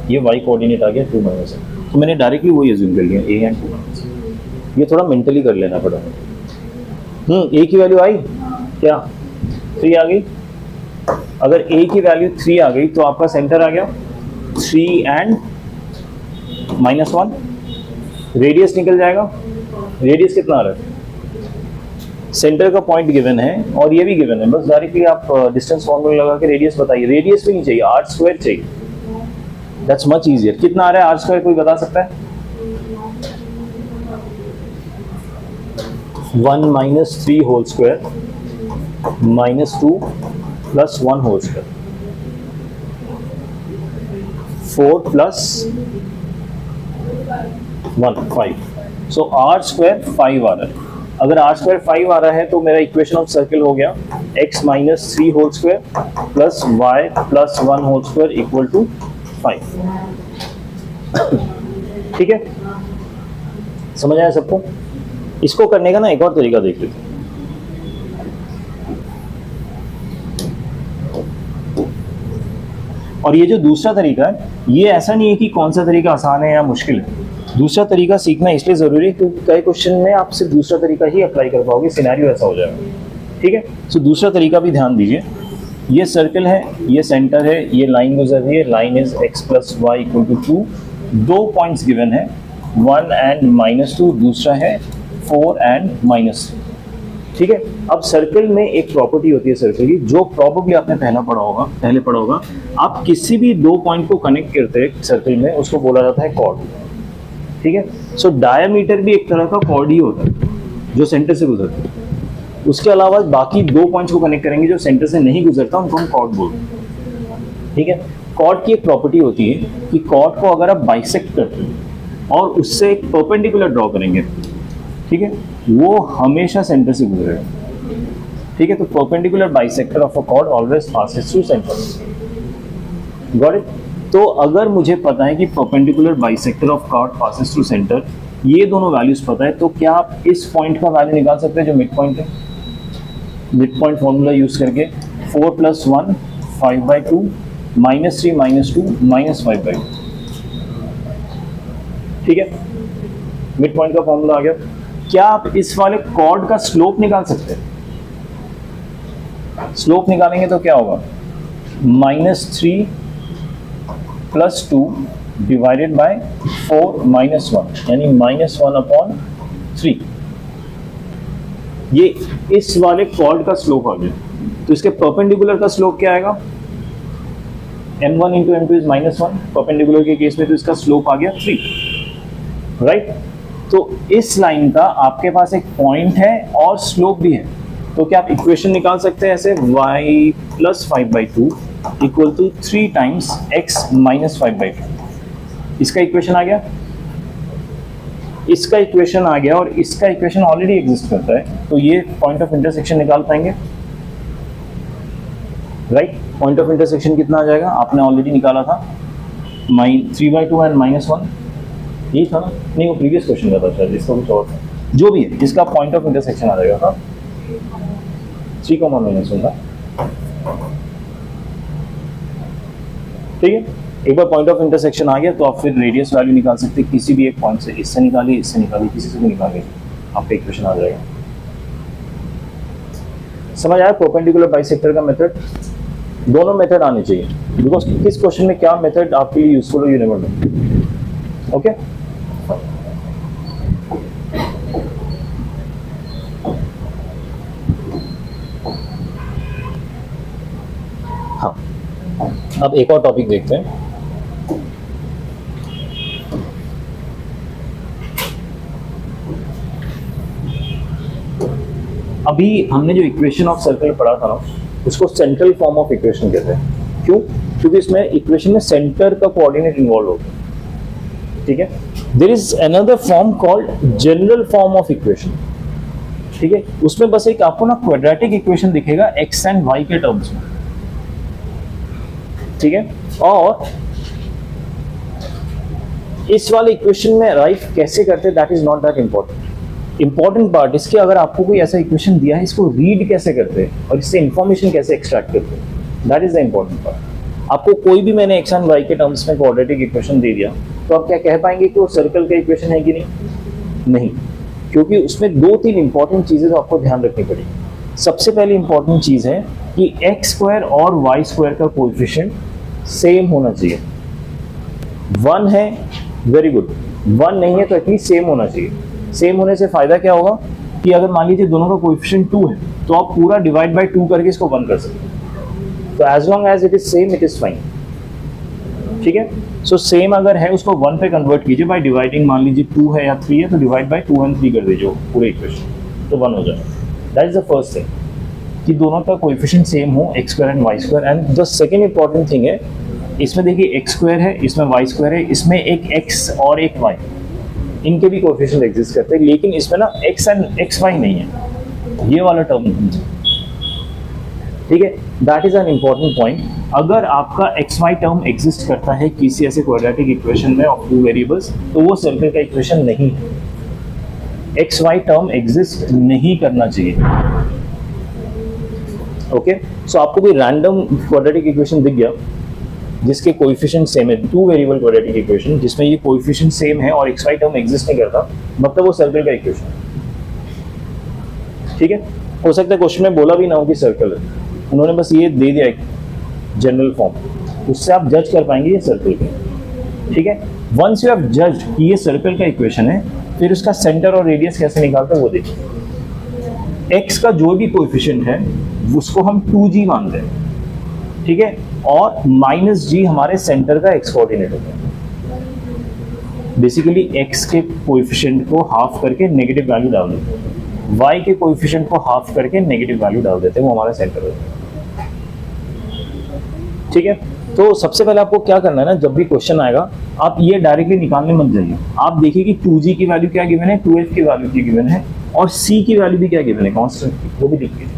ये y कोऑर्डिनेट आ गया 2 माइनस है, तो मैंने डायरेक्टली वही अज्यूम कर लिया a एंड 2 माइनस। ये थोड़ा मेंटली कर लेना पड़ा। a की वैल्यू आई क्या, 3 आ गई। अगर a की वैल्यू 3 आ गई तो आपका सेंटर आ गया 3 एंड माइनस 1, रेडियस निकल जाएगा। रेडियस कितना आ रहा है, सेंटर का पॉइंट गिवन है और ये भी गिवन है, बस डायरेक्टली आप डिस्टेंस फॉर्मूला लगा के रेडियस बताइए। रेडियस भी नहीं चाहिए, r स्क्वायर चाहिए, दैट्स मच इजियर। कितना आ रहा है r स्क्वायर, कोई बता सकता है? 1 minus 3 whole square minus 2 plus 1 whole square, 4 plus 1 5। So R square 5 आ रहा है। अगर आर स्क्वायर 5 आ रहा है तो मेरा इक्वेशन ऑफ सर्कल हो गया x minus 3 whole square plus y plus 1 whole square equal to 5। ठीक है, समझ आया सबको? इसको करने का ना एक और तरीका देख लेते हैं। और ये जो दूसरा तरीका है, ये ऐसा नहीं है कि कौन सा तरीका आसान है या मुश्किल है। दूसरा तरीका सीखना इसलिए ज़रूरी है क्योंकि कई क्वेश्चन में आप सिर्फ दूसरा तरीका ही अप्लाई कर पाओगे, सिनेरियो ऐसा हो जाएगा। ठीक है, सो दूसरा तरीका भी ध्यान दीजिए। ये सर्कल है, ये सेंटर है, ये लाइन गुजर रही है, line is x plus Y equal to 2। 2 points given है, 1 एंड -2, दूसरा है 4 एंड -3। ठीक है, अब सर्कल में एक प्रॉपर्टी होती है सर्कल की, जो प्रॉब्ली आपने पहले पढ़ा होगा। आप किसी भी 2 पॉइंट को कनेक्ट करते हैं सर्कल में, उसको बोला जाता है कॉर्ड। ठीक है, सो डायमीटर भी एक तरह का कॉर्ड ही होता है जो सेंटर से गुजरता है। उसके अलावा बाकी 2 पॉइंट्स को कनेक्ट करेंगे जो सेंटर से नहीं गुजरता, उनको हम कॉर्ड बोलते हैं। ठीक है, कॉर्ड की एक प्रॉपर्टी होती है कि कॉर्ड को अगर आप बाइसेक्ट करते हैं और उससे एक परपेंडिकुलर ड्रॉ करेंगे, ठीक है, वो हमेशा सेंटर से गुजरेगा। ठीक है, तो perpendicular bisector of a chord always passes through centre. Got it? तो अगर मुझे पता है कि perpendicular bisector of chord passes through centre, ये दोनों वैल्यूज पता है, तो क्या आप इस पॉइंट का वैल्यू निकाल सकते हैं जो मिड पॉइंट है? मिड पॉइंट फॉर्मूला यूज करके 4 प्लस 1 5/2 -3 -2 -5/2। ठीक है, मिड पॉइंट का फॉर्मूला आ गया। क्या आप इस वाले कॉर्ड का स्लोप निकाल सकते हैं? स्लोप निकालेंगे तो क्या होगा? -3 प्लस 2 डिवाइडेड बाय 4 माइनस 1, यानी -1/3। ये इस वाले कॉर्ड का स्लोप आ गया। तो इसके परपेंडिकुलर का स्लोप क्या आएगा? m1 into m2 is -1। Perpendicular के केस में तो इसका स्लोप आ गया 3, राइट? तो इस लाइन का आपके पास एक पॉइंट है और स्लोप भी है, तो क्या आप इक्वेशन निकाल सकते हैं ऐसे? y plus 5/2 equal to 3 times x minus 5/2। इसका इक्वेशन आ गया, इसका इक्वेशन आ गया, और इसका इक्वेशन ऑलरेडी एग्जिस्ट करता है, तो ये पॉइंट ऑफ इंटरसेक्शन निकाल पाएंगे, राइट? पॉइंट ऑफ इंटरसेक्शन कितना आ जाएगा? आपने ऑलरेडी निकाला था 3/2 एंड -1, यही था ना? नहीं, वो प्रीवियस क्वेश्चन का था शायद, इसका कुछ और था। जो भी है, जिसका पॉइंट ऑफ इंटरसेक्शन आ जाएगा था 3, -1 था। ठीक है, एक बार पॉइंट ऑफ इंटरसेक्शन आ गया तो आप फिर रेडियस वैल्यू निकाल सकते हैं किसी भी एक पॉइंट से। इससे निकालिए, इससे निकालिए, किसी से भी निकालिए, आपका इक्वेशन आ जाएगा। समझ आया परपेंडिकुलर बाइसेक्टर का मेथड? दोनों मेथड आने चाहिए, बिकॉज किस क्वेश्चन में क्या मेथड आपके लिए यूजफुल हो, यू नेवर नो। ओके, हाँ, अब एक और टॉपिक देखते हैं। अभी हमने जो इक्वेशन ऑफ सर्कल पढ़ा था ना, उसको सेंट्रल फॉर्म ऑफ इक्वेशन कहते हैं। क्यों? क्योंकि इसमें इक्वेशन में सेंटर का कोऑर्डिनेट इन्वॉल्व होता है। ठीक है, there is another form called general form of equation. ठीक है, उसमें बस एक आपको ना क्वाड्रेटिक इक्वेशन दिखेगा एक्स एंड वाई के टर्म्स में। ठीक है, और इस वाले इक्वेशन में राइट कैसे करते हैं, that is not that important. Important part इसके, अगर आपको कोई ऐसा इक्वेशन दिया है, इसको रीड कैसे करते हैं और इससे इंफॉर्मेशन कैसे एक्सट्रैक्ट करते हैं, that is the important part. आपको कोई भी मैंने एक्स एंड वाई के टर्म्स में क्वाड्रेटिक इक्वेशन दे दिया, तो आप क्या कह पाएंगे कि वो सर्कल का इक्वेशन है कि नहीं? नहीं, क्योंकि उसमें 2-3 इंपॉर्टेंट चीजें तो आपको ध्यान रखनी पड़ेगी। सबसे पहली इंपॉर्टेंट चीज है कि एक्स स्क्वायर और वाई स्क्वायर का कोएफिशिएंट सेम होना चाहिए। 1 है, वेरी गुड, 1 नहीं है तो एटलीस्ट सेम होना चाहिए। सेम होने से फायदा क्या होगा कि अगर मान लीजिए दोनों का कोएफिशिएंट 2 है, तो आप पूरा डिवाइड बाय 2 करके इसको 1 कर सकते हैं। तो as long as it is same, it is fine. ठीक है, सो सेम अगर है उसको 1 पे कन्वर्ट कीजिए बाय डिवाइडिंग, मान लीजिए 2 है या 3 है तो डिवाइड बाय 2 एंड 3 कर दीजिए पूरे इक्वेशन। तो 1 हो जाए। That is the first thing कि दोनों का कोएफिशिएंट सेम हो, X square and Y square. And the second important thing है, इसमें देखिए एक्स स्क्वायर है, इसमें वाई स्क्वायर है, इसमें एक एक्स और एक वाई, इनके भी कोएफिशिएंट एग्जिस्ट करते हैं, लेकिन इसमें ना एक्स एंड एक्स वाई नहीं है, ये वाला टर्म नहीं है। ठीक है, that is an important point. अगर आपका एक्स वाई टर्म एग्जिस्ट करता है किसी ऐसे क्वाड्रेटिक इक्वेशन में ऑफ टू वेरिएबल्स, तो वो सर्कल का इक्वेशन नहीं है। एक्स वाई टर्म एग्जिस्ट नहीं करना चाहिए। ओके, सो आपको कोई रैंडम क्वाड्रेटिक इक्वेशन दिख गया जिसके कोएफिशिएंट सेम है, टू वेरिएबल क्वाड्रेटिक इक्वेशन जिसमें ये कोएफिशिएंट सेम है और एक्स वाई टर्म एग्जिस्ट नहीं करता, मतलब वो सर्कल का इक्वेशन है। ठीक है, हो सकता है क्वेश्चन में बोला भी ना हो कि सर्कल है, उन्होंने बस ये दे दिया एक जनरल फॉर्म, उससे आप जज कर पाएंगे ये सर्कल का। ठीक है, वंस यू हैव जज्ड कि ये सर्कल का इक्वेशन है, फिर उसका सेंटर और रेडियस कैसे निकालते हैं वो देखिए। एक्स का जो भी कोएफिशिएंट है उसको हम 2g मानते हैं, ठीक है, और -g हमारे सेंटर का एक्स कोऑर्डिनेट होता है। बेसिकली एक्स के कोएफिशिएंट को हाफ करके नेगेटिव वैल्यू डाल देते हैं, y के कोएफिशिएंट को हाफ करके नेगेटिव वैल्यू डाल देते हैं, वो हमारा सेंटर होता है। ठीक है, तो सबसे पहले आपको क्या करना है ना, जब भी क्वेश्चन आएगा आप ये डायरेक्टली निकालने मत जाइए, आप देखिए कि 2g की वैल्यू क्या गिवन है, 2f की वैल्यू क्या गिवन है, और c की वैल्यू भी क्या गिवन है, कांस्टेंट की, वो भी लिख लीजिए।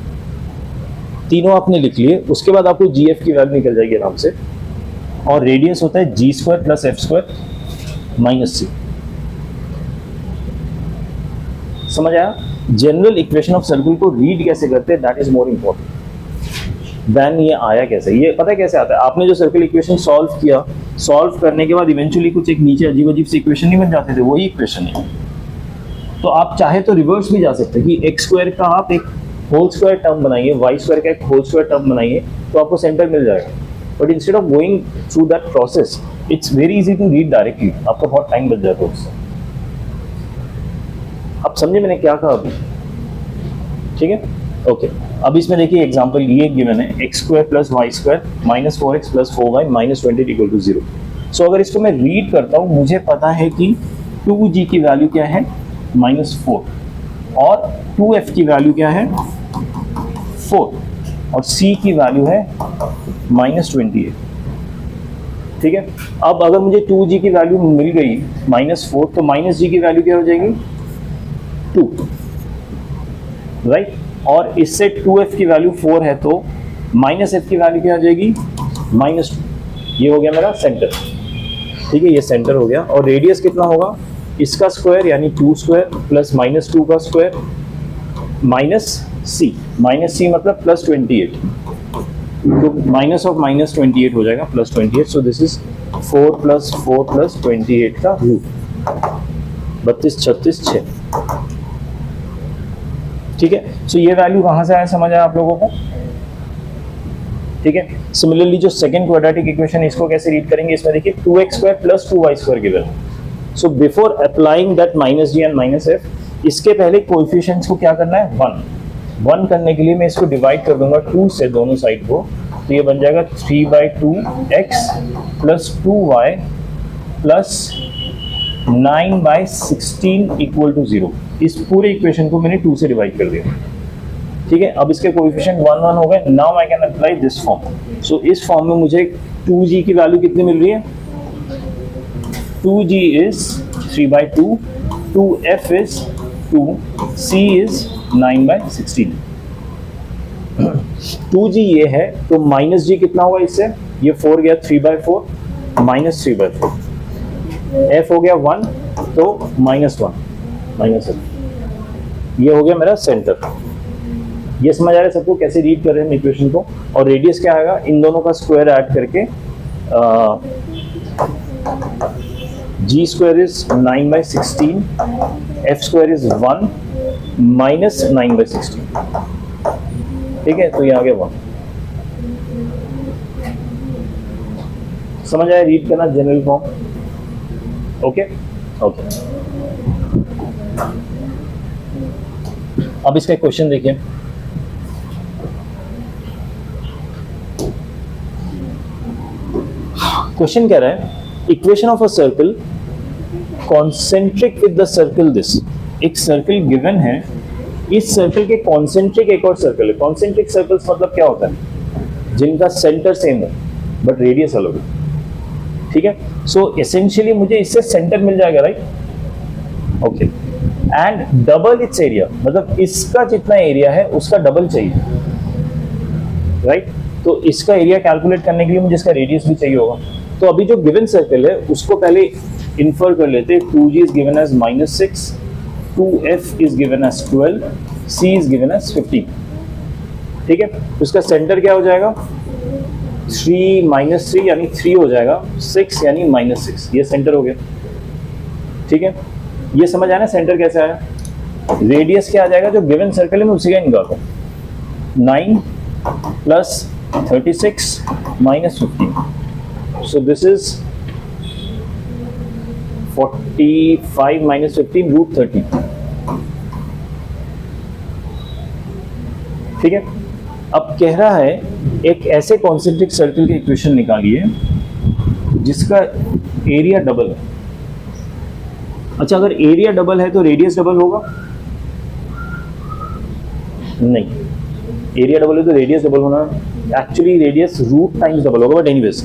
तीनों आपने लिख लिए, उसके बाद आपको gf की वैल्यू निकल जाएगी आराम से, और रेडियस होता है g square plus F square minus c। समझ आया? जनरल इक्वेशन ऑफ सर्कल को रीड कैसे करते हैं, that is more important than ये आया कैसे। ये पता है कैसे आता है, आपने जो सर्कल इक्वेशन सॉल्व किया, सॉल्व करने के बाद इवेंचुअली कुछ एक नीचे अजीब अजीब से इक्वेशन नहीं बन जाते थे, वही इक्वेशन है। तो आप चाहे तो रिवर्स भी जा सकते हैं कि एक्स स्क्वायर का आप एक होल स्क्वायर टर्म बनाइए, वाई स्क्वायर का एक होल स्क्वायर टर्म बनाइए, तो आपको सेंटर मिल जाएगा। But instead of going through that process, it's very easy to read directly, आपका बहुत टाइम बच जाता है उससे। आप समझे मैंने क्या कहा अभी? ठीक है, ओके। अब इसमें देखिए एग्जांपल ये गिवन है, x square plus Y square minus 4x plus 4y minus 20 equal to 0। So अगर इसको मैं रीड करता हूँ, मुझे पता है कि 2g की वैल्यू क्या है, -4, और 2f की वैल्यू क्या है, 4, और c की वैल्यू है -28। ठीक है, अब अगर मुझे 2g की वैल्यू मिल गई -4, तो -g की वैल्यू क्या हो जाएगी, 2, राइट। और इससे 2f की वैल्यू 4 है, तो -f की वैल्यू क्या हो जाएगी, -2। ये हो गया मेरा सेंटर। ठीक है, ये सेंटर हो गया, और रेडियस कितना होगा, इसका स्क्वायर यानी 2 स्क्वायर प्लस -2 का स्क्वायर माइनस c मतलब +28, तो माइनस ऑफ -28 हो जाएगा +28। सो दिस इज 4 + 4 + 28 का रूट 32, 36, 6। ठीक है, सो ये वैल्यू कहाँ से आया, समझ आया आप लोगों को? ठीक है, सिमिलरली जो सेकंड क्वाड्रेटिक इक्वेशन है, इसको कैसे रीड करेंगे, इसमें देखिए 2x² + 2y² गिवन है। So before applying that -g and -f, इसके पहले कोएफिशिएंट्स को क्या करना है, 1 करने के लिए मैं इसको डिवाइड कर दूंगा 2 से दोनों साइड को, तो ये बन जाएगा 3/2x + 2y + 9/16 इक्वल टू 0। इस पूरे इक्वेशन को मैंने 2 से डिवाइड कर दिया। ठीक है, अब इसके कोएफिशिएंट 1 1 हो गए। Now I can apply this form. So इस फॉर्म में मुझे 2g की वैल्यू कितनी मिल रही है, 2g is 3/2, 2f is 2, c is 9/16। 2g ये है, तो -g कितना होगा इससे, ये 4 गया 3/4 -3/4, f हो गया 1, तो -1 -f, ये हो गया मेरा सेंटर। ये समझ आ रहा है सबको कैसे रीड कर रहे हैं इक्वेशन को। और रेडियस क्या आएगा, इन दोनों का स्क्वायर ऐड करके g square is 9/16, f square is 1 minus 9/16। ठीक है, तो ये आ गया 1। समझ आया रीड करना जनरल फॉर्म? Okay okay. अब इसका क्वेश्चन देखिए, क्वेश्चन कह रहा है equation of a circle concentric with the circle this. एक सर्कल गिवन है इस सर्कल के कॉन्सेंट्रिक एक और सर्कल है। कॉन्सेंट्रिक सर्कल्स मतलब क्या होता है? जिनका सेंटर सेम है बट रेडियस अलग है, ठीक है। सो एसेंशियली मुझे इससे सेंटर मिल जाएगा, right? Okay, and double its area, मतलब इसका जितना एरिया है उसका डबल चाहिए, राइट? तो इसका एरिया कैलकुलेट करने के लिए मुझे इसका रेडियस भी चाहिए होगा। तो अभी जो गिवन सर्कल है उसको पहले इन्फर कर लेते हैं। 2g is given as -6, 2f is given as 12, c is given as 15, ठीक है। उसका सेंटर क्या हो जाएगा? 3 - 3 यानी 3 हो जाएगा, 6 यानी -6, ये सेंटर हो गया, ठीक है। ये समझ आया ना सेंटर कैसे आया? रेडियस क्या आ जाएगा जो गिवन सर्कल है मैं उसी का निकालता हूँ। 9 + 36 - 15, so this is 45 - 15 √30, ठीक है। अब कह रहा है एक ऐसे कॉन्सेंट्रिक सर्कल की इक्वेशन निकालिए जिसका एरिया डबल है। अच्छा, अगर एरिया डबल है तो रेडियस डबल होगा? नहीं, एरिया डबल है तो रेडियस डबल होना, actually radius root times double होगा। बट एनीवेज,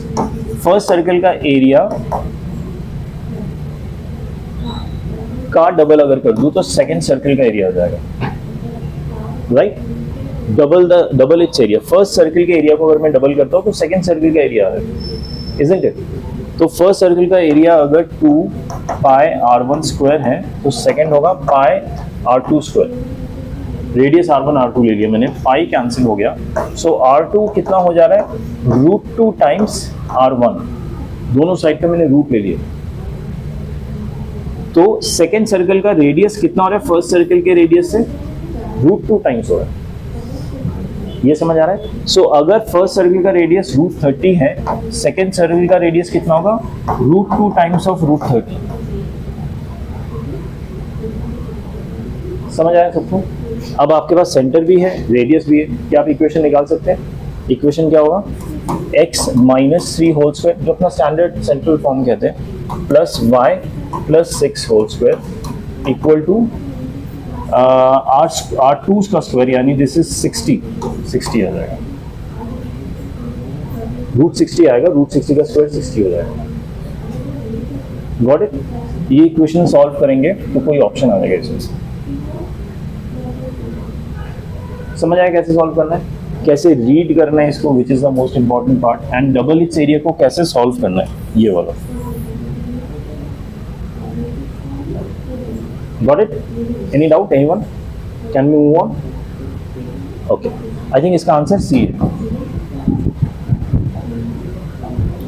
फर्स्ट सर्कल का एरिया का डबल अगर कर दूं तो सेकंड सर्कल का एरिया आ जाएगा, right? Double its area. First circle के एरिया को अगर मैं डबल करता हूं तो सेकंड सर्कल का एरिया आ जाएगा, इजंट इट? तो फर्स्ट सर्कल का एरिया अगर 2 πr1² है तो सेकंड होगा πr2²। रेडियस r1 r2 ले लिया मैंने, पाई कैंसिल हो गया, सो r2 कितना हो जा रहा है? √2 टाइम्स r1, दोनों साइड का मैंने रूट ले लिया। तो सेकेंड सर्कल का रेडियस कितना हो रहा है फर्स्ट सर्कल के रेडियस से? √2 टाइम्स हो रहा है, ये समझ आ रहा है? सो अगर फर्स्ट सर्कल का रेडियस √30 है, सेकेंड सर्कल का रेडियस कितना होगा? √2 टाइम्स ऑफ √30। समझ आया सबको? अब आपके पास सेंटर भी है, रेडियस भी है, क्या आप इक्वेशन निकाल सकते हैं? इक्वेशन क्या होगा? x - 3² जो अपना स्टैंडर्ड सेंट्रल फॉर्म कहते हैं, +y + 6² इक्वल टू r2 का स्क्वायर, यानी दिस इज 60 आ जाएगा, √60 आएगा, √60 का स्क्वायर 60 हो जाएगा। Got it? ये इक्वेशन सॉल्व करेंगे तो कोई ऑप्शन आ जाएगा इसमें। समझ आया कैसे सॉल्व करना है, कैसे रीड करना है इसको, which is the most important part, and double its area को कैसे सॉल्व करना है, ये वाला। Got it? Any doubt anyone? Can we move on? Okay, I think इसका आंसर सी है।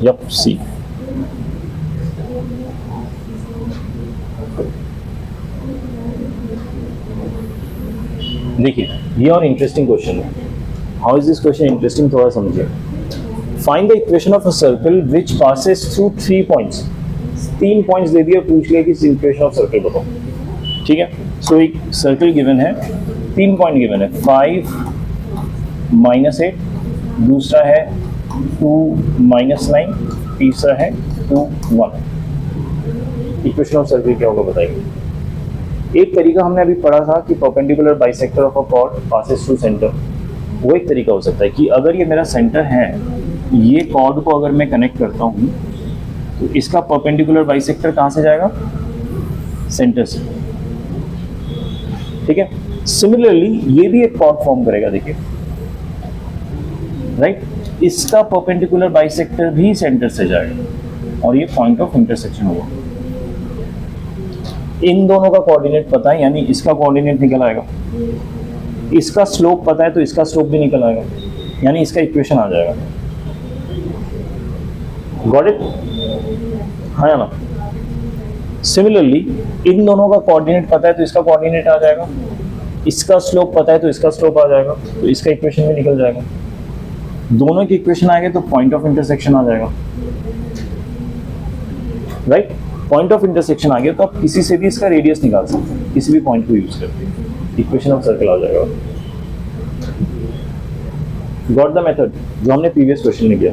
Yup, C. देखिए, ये और इंटरेस्टिंग क्वेश्चन है। How is this question interesting, थोड़ा समझिए। Find the equation of a circle which passes through 3 points. 3 points दे दिए, पूछ लिया कि इक्वेशन ऑफ सर्कल बताओ, ठीक है। सो एक सर्कल गिवन है, 3 पॉइंट गिवन है, 5 - 8, दूसरा है 2 - 9, तीसरा है 2 1। इक्वेशन ऑफ सर्कल क्या होगा बताइए? एक तरीका हमने अभी पढ़ा था कि perpendicular bisector of a cord passes through centre. वो एक तरीका हो सकता है कि अगर ये मेरा सेंटर है, ये कॉर्ड को अगर मैं कनेक्ट करता हूँ तो इसका परपेंडिकुलर बाइसेक्टर कहाँ से जाएगा? सेंटर से, ठीक है। सिमिलरली ये भी एक कॉर्ड फॉर्म करेगा, देखिए, राइट? इसका परपेंडिकुलर बाइसेक्टर भी सेंटर से जाएगा और ये पॉइंट ऑफ इंटरसेक्शन होगा। इन दोनों का कोऑर्डिनेट पता है, यानी इसका कोऑर्डिनेट निकल आएगा, इसका स्लोप पता है तो इसका स्लोप भी निकल आएगा, यानी इसका इक्वेशन आ जाएगा। Got it? हाँ या ना? सिमिलरली इन दोनों का कोऑर्डिनेट पता है तो इसका कोऑर्डिनेट आ जाएगा, इसका स्लोप पता है तो इसका स्लोप आ जाएगा, तो इसका इक्वेशन भी निकल जाएगा। दोनों की इक्वेशन आ गए तो पॉइंट ऑफ इंटरसेक्शन आ जाएगा, राइट? पॉइंट ऑफ इंटरसेक्शन आ गया तो आप किसी से भी इसका रेडियस निकाल सकते हैं, किसी भी पॉइंट को यूज करके इक्वेशन ऑफ सर्कल आ जाएगा। गॉट द मेथड जो हमने प्रीवियस क्वेश्चन में किया।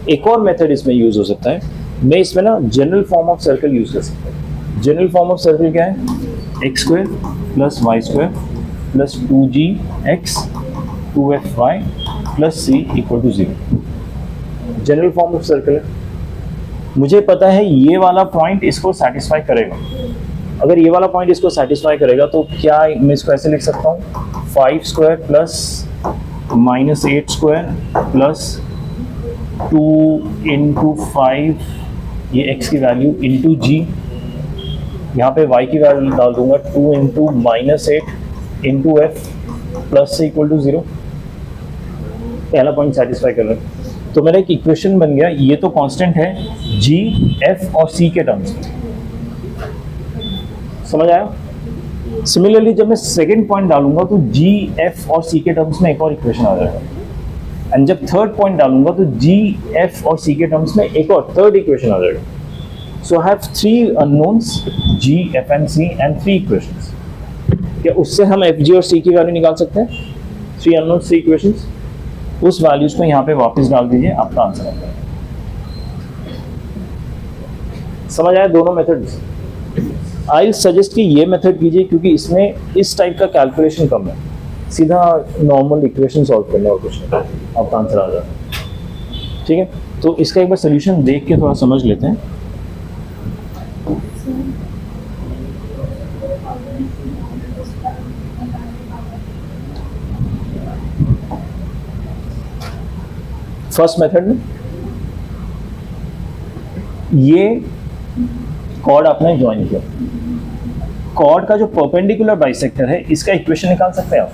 एक और मेथड इसमें यूज हो सकता है, मैं इसमें ना general form of circle use कर सकता हूँ। जनरल फॉर्म ऑफ सर्कल क्या है? x² + y² plus 2gx 2fy plus c equal to 0। General form of circle है। मुझे पता है ये वाला पॉइंट इसको सेटिस्फाई करेगा। अगर ये वाला पॉइंट इसको सेटिस्फाई करेगा तो क्या मैं इसको ऐसे लिख सकता हूँ, 5 square plus minus 8 square plus 2 into 5 ये x की वैल्यू इंटू जी, यहाँ पे y की वैल्यू डाल दूंगा 2 into minus 8 into F plus से इक्वल टू 0। पहला पॉइंट सेटिस्फाई कर रहा है तो मेरा एक इक्वेशन बन गया। ये तो कांस्टेंट है g, f और c के टर्म्स में, समझ आया। सिमिलरली जब मैं सेकंड पॉइंट डालूंगा तो g, f और c के टर्म्स में एक और इक्वेशन आ जाएगा, एंड जब थर्ड पॉइंट डालूंगा तो g, f और c के टर्म्स में एक और थर्ड इक्वेशन आ जाएगा। So I have 3 unknowns g, f and c and 3 equations. क्या उससे हम f, g और c की वैल्यू निकाल सकते हैं? 3 अननोन्स 3 इक्वेशंस, उस वैल्यूज को यहाँ पे वापस डाल दीजिए, आपका आंसर आता है। समझ आया दोनों मेथड्स? आई सजेस्ट कि ये मेथड कीजिए क्योंकि इसमें इस टाइप का कैलकुलेशन कम है, सीधा नॉर्मल इक्वेशन सॉल्व करना और कुछ नहीं, आपका आंसर आ जाता है। ठीक है, तो इसका एक बार सोल्यूशन देख के थोड़ा समझ लेते हैं। फर्स्ट मेथड में ये कॉर्ड आपने ज्वाइन किया, कॉर्ड का जो परपेंडिकुलर बाइसेक्टर है इसका इक्वेशन निकाल सकते हैं आप।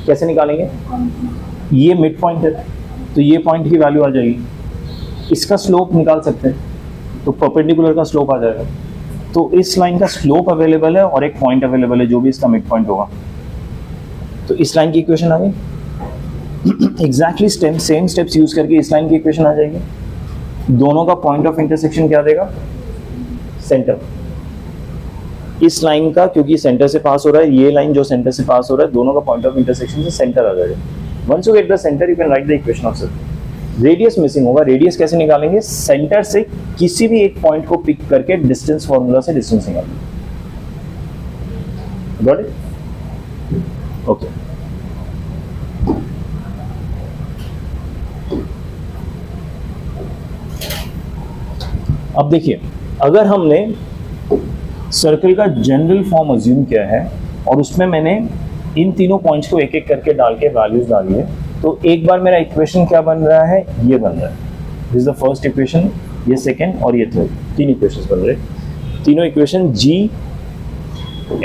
कैसे निकालेंगे? ये मिड पॉइंट है तो ये पॉइंट की वैल्यू आ जाएगी, इसका स्लोप निकाल सकते हैं तो परपेंडिकुलर का स्लोप आ जाएगा। तो इस लाइन का स्लोप अवेलेबल है और एक पॉइंट अवेलेबल है जो भी इसका मिड पॉइंट होगा, तो इस लाइन की इक्वेशन आ गई। एग्जैक्टली सेम स्टेप्स यूज करके इस लाइन की इक्वेशन आ जाएगी। दोनों का पॉइंट ऑफ इंटरसेक्शन क्या देगा? सेंटर। इस लाइन का क्योंकि सेंटर से पास हो रहा है, ये लाइन जो सेंटर से पास हो रहा है, दोनों का पॉइंट ऑफ इंटरसेक्शन से सेंटर आ जाएगा। Once you get the centre you can write the equation of circle. Radius missing होगा, रेडियस कैसे निकालेंगे? सेंटर से किसी भी एक पॉइंट को पिक करके डिस्टेंस फॉर्मूला से डिस्टेंस निकालेंगे। Got it? ओके, अब देखिए, अगर हमने सर्कल का जनरल फॉर्म अज्यूम किया है और उसमें मैंने इन तीनों पॉइंट्स को एक एक करके डाल के वैल्यूज डाली है, तो एक बार मेरा इक्वेशन क्या बन रहा है? ये बन रहा है। This is the first equation, ये सेकेंड और ये थर्ड, 3 इक्वेशंस बन रहे। तीनों इक्वेशन g,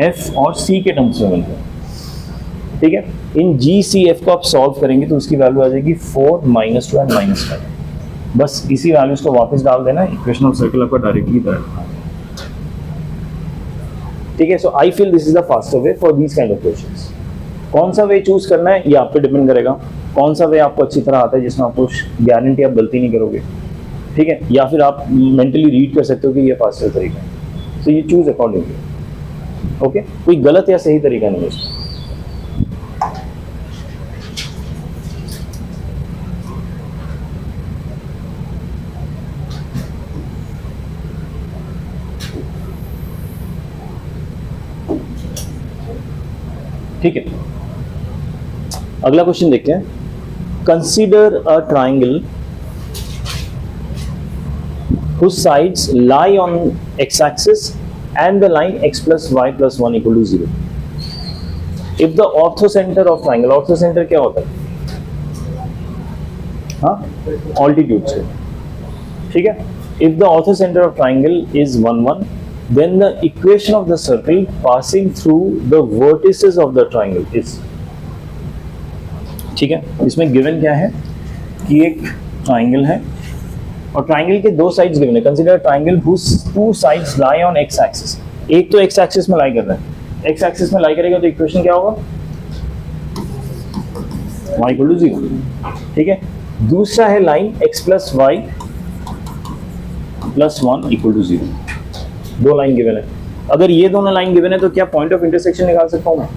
f और c के टर्म्स में बन रहे हैं। ठीक है, इन g, c, f को आप सॉल्व करेंगे तो उसकी वैल्यू आ जाएगी 4, -2 एंड -5। बस इसी वैल्यूज को वापस डाल देना, इक्वेशन ऑफ सर्कल आपका डायरेक्टली करेगा। ठीक है, so I feel this is the faster way for these kind of questions. कौन सा वे चूज करना है ये आप पे डिपेंड करेगा, कौन सा वे आपको अच्छी तरह आता है जिसमें आपको गारंटी आप गलती नहीं करोगे। ठीक है, या फिर आप मेंटली रीड कर सकते हो कि ये फास्टर तरीका है, तो ये चूज अकॉर्डिंगली। ओके, कोई गलत या सही तरीका नहीं है इसका। ठीक है, अगला क्वेश्चन देखते हैं। Consider a triangle whose sides lie on x-axis and the line x plus y plus 1 equal to 0. If the orthocenter of triangle, orthocenter क्या होता है? हाँ, altitude से। ठीक है, if the orthocenter of triangle is 1, 1, then the equation of the circle passing through the vertices of the triangle is। ठीक है, इसमें गिवन क्या है कि एक ट्राइंगल है और ट्राइंगल के 2 साइड्स गिवन है। Consider triangle whose 2 sides lie on x axis। एक तो x axis में लाई कर रहा है, x axis में लाई करेगा तो इक्वेशन क्या होगा? y equal to 0। ठीक है, दूसरा है line x plus y plus 1 equal to 0। 2 line given है। अगर ये दोनों लाइन गिवन है तो क्या पॉइंट ऑफ इंटरसेक्शन निकाल सकता हूँ मैं?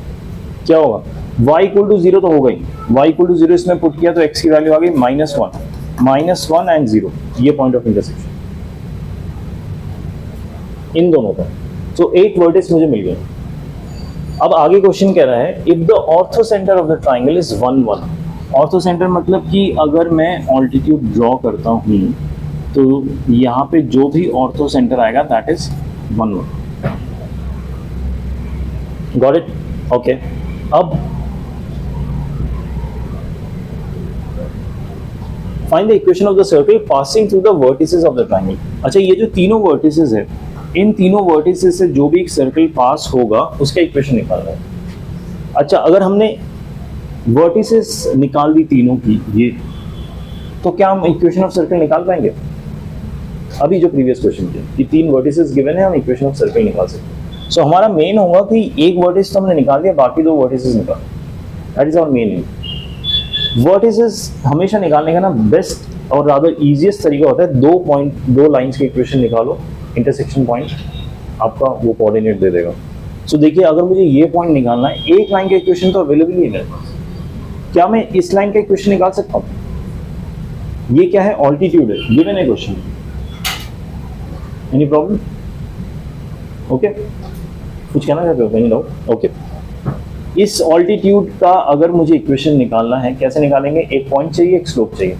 क्या होगा? y equal to 0 तो हो गई, y equal to 0 इसमें पुट किया तो x की वैल्यू आ गई -1 एंड 0, ये पॉइंट ऑफ इंटरसेक्शन इन दोनों का। तो एक वर्टेक्स मुझे मिल गया। अब आगे क्वेश्चन कह रहा है if the ortho centre of the triangle is 1 1। Ortho centre मतलब कि अगर मैं ऑल्टीट्यूड ड्रॉ करता हूँ तो यहाँ पे जो भी ऑर्थो सेंटर आएगा that is 1 1। Got it? Okay. अब find the equation of the circle passing through the vertices of the triangle. अच्छा, ये जो तीनों वर्टिसेस है, इन तीनों वर्टिसेस से जो भी एक सर्कल पास होगा उसका इक्वेशन निकालना है। अच्छा, अगर हमने वर्टिसेस निकाल दी तीनों की ये, तो क्या हम इक्वेशन ऑफ सर्कल निकाल पाएंगे? अभी जो प्रीवियस क्वेश्चन थे कि 3 वर्टिसेस गिवन है, हम इक्वेशन ऑफ सर्कल निकाल सकते हैं। सो हमारा मेन होगा कि एक वर्टिस तो हमने निकाल दिया, बाकी 2 वर्टिसेस निकाल। That is our main aim. Vertices हमेशा निकालने का ना बेस्ट और ज़्यादा ईजिएस्ट तरीका होता है 2 लाइंस के इक्वेशन निकालो, इंटरसेक्शन पॉइंट आपका वो कोऑर्डिनेट दे देगा। सो देखिए, अगर मुझे ये पॉइंट निकालना है, एक लाइन का इक्वेशन तो अवेलेबल ही है मेरे पास। क्या मैं इस लाइन का इक्वेशन निकाल सकता हूँ? ये क्या है? ऑल्टीट्यूड है, गिवन है क्वेश्चन। Any problem? ओके, कुछ कहना चाहते हो? नहीं, ओके। इस ऑल्टीट्यूड का अगर मुझे इक्वेशन निकालना है, कैसे निकालेंगे? एक पॉइंट चाहिए, एक स्लोप चाहिए।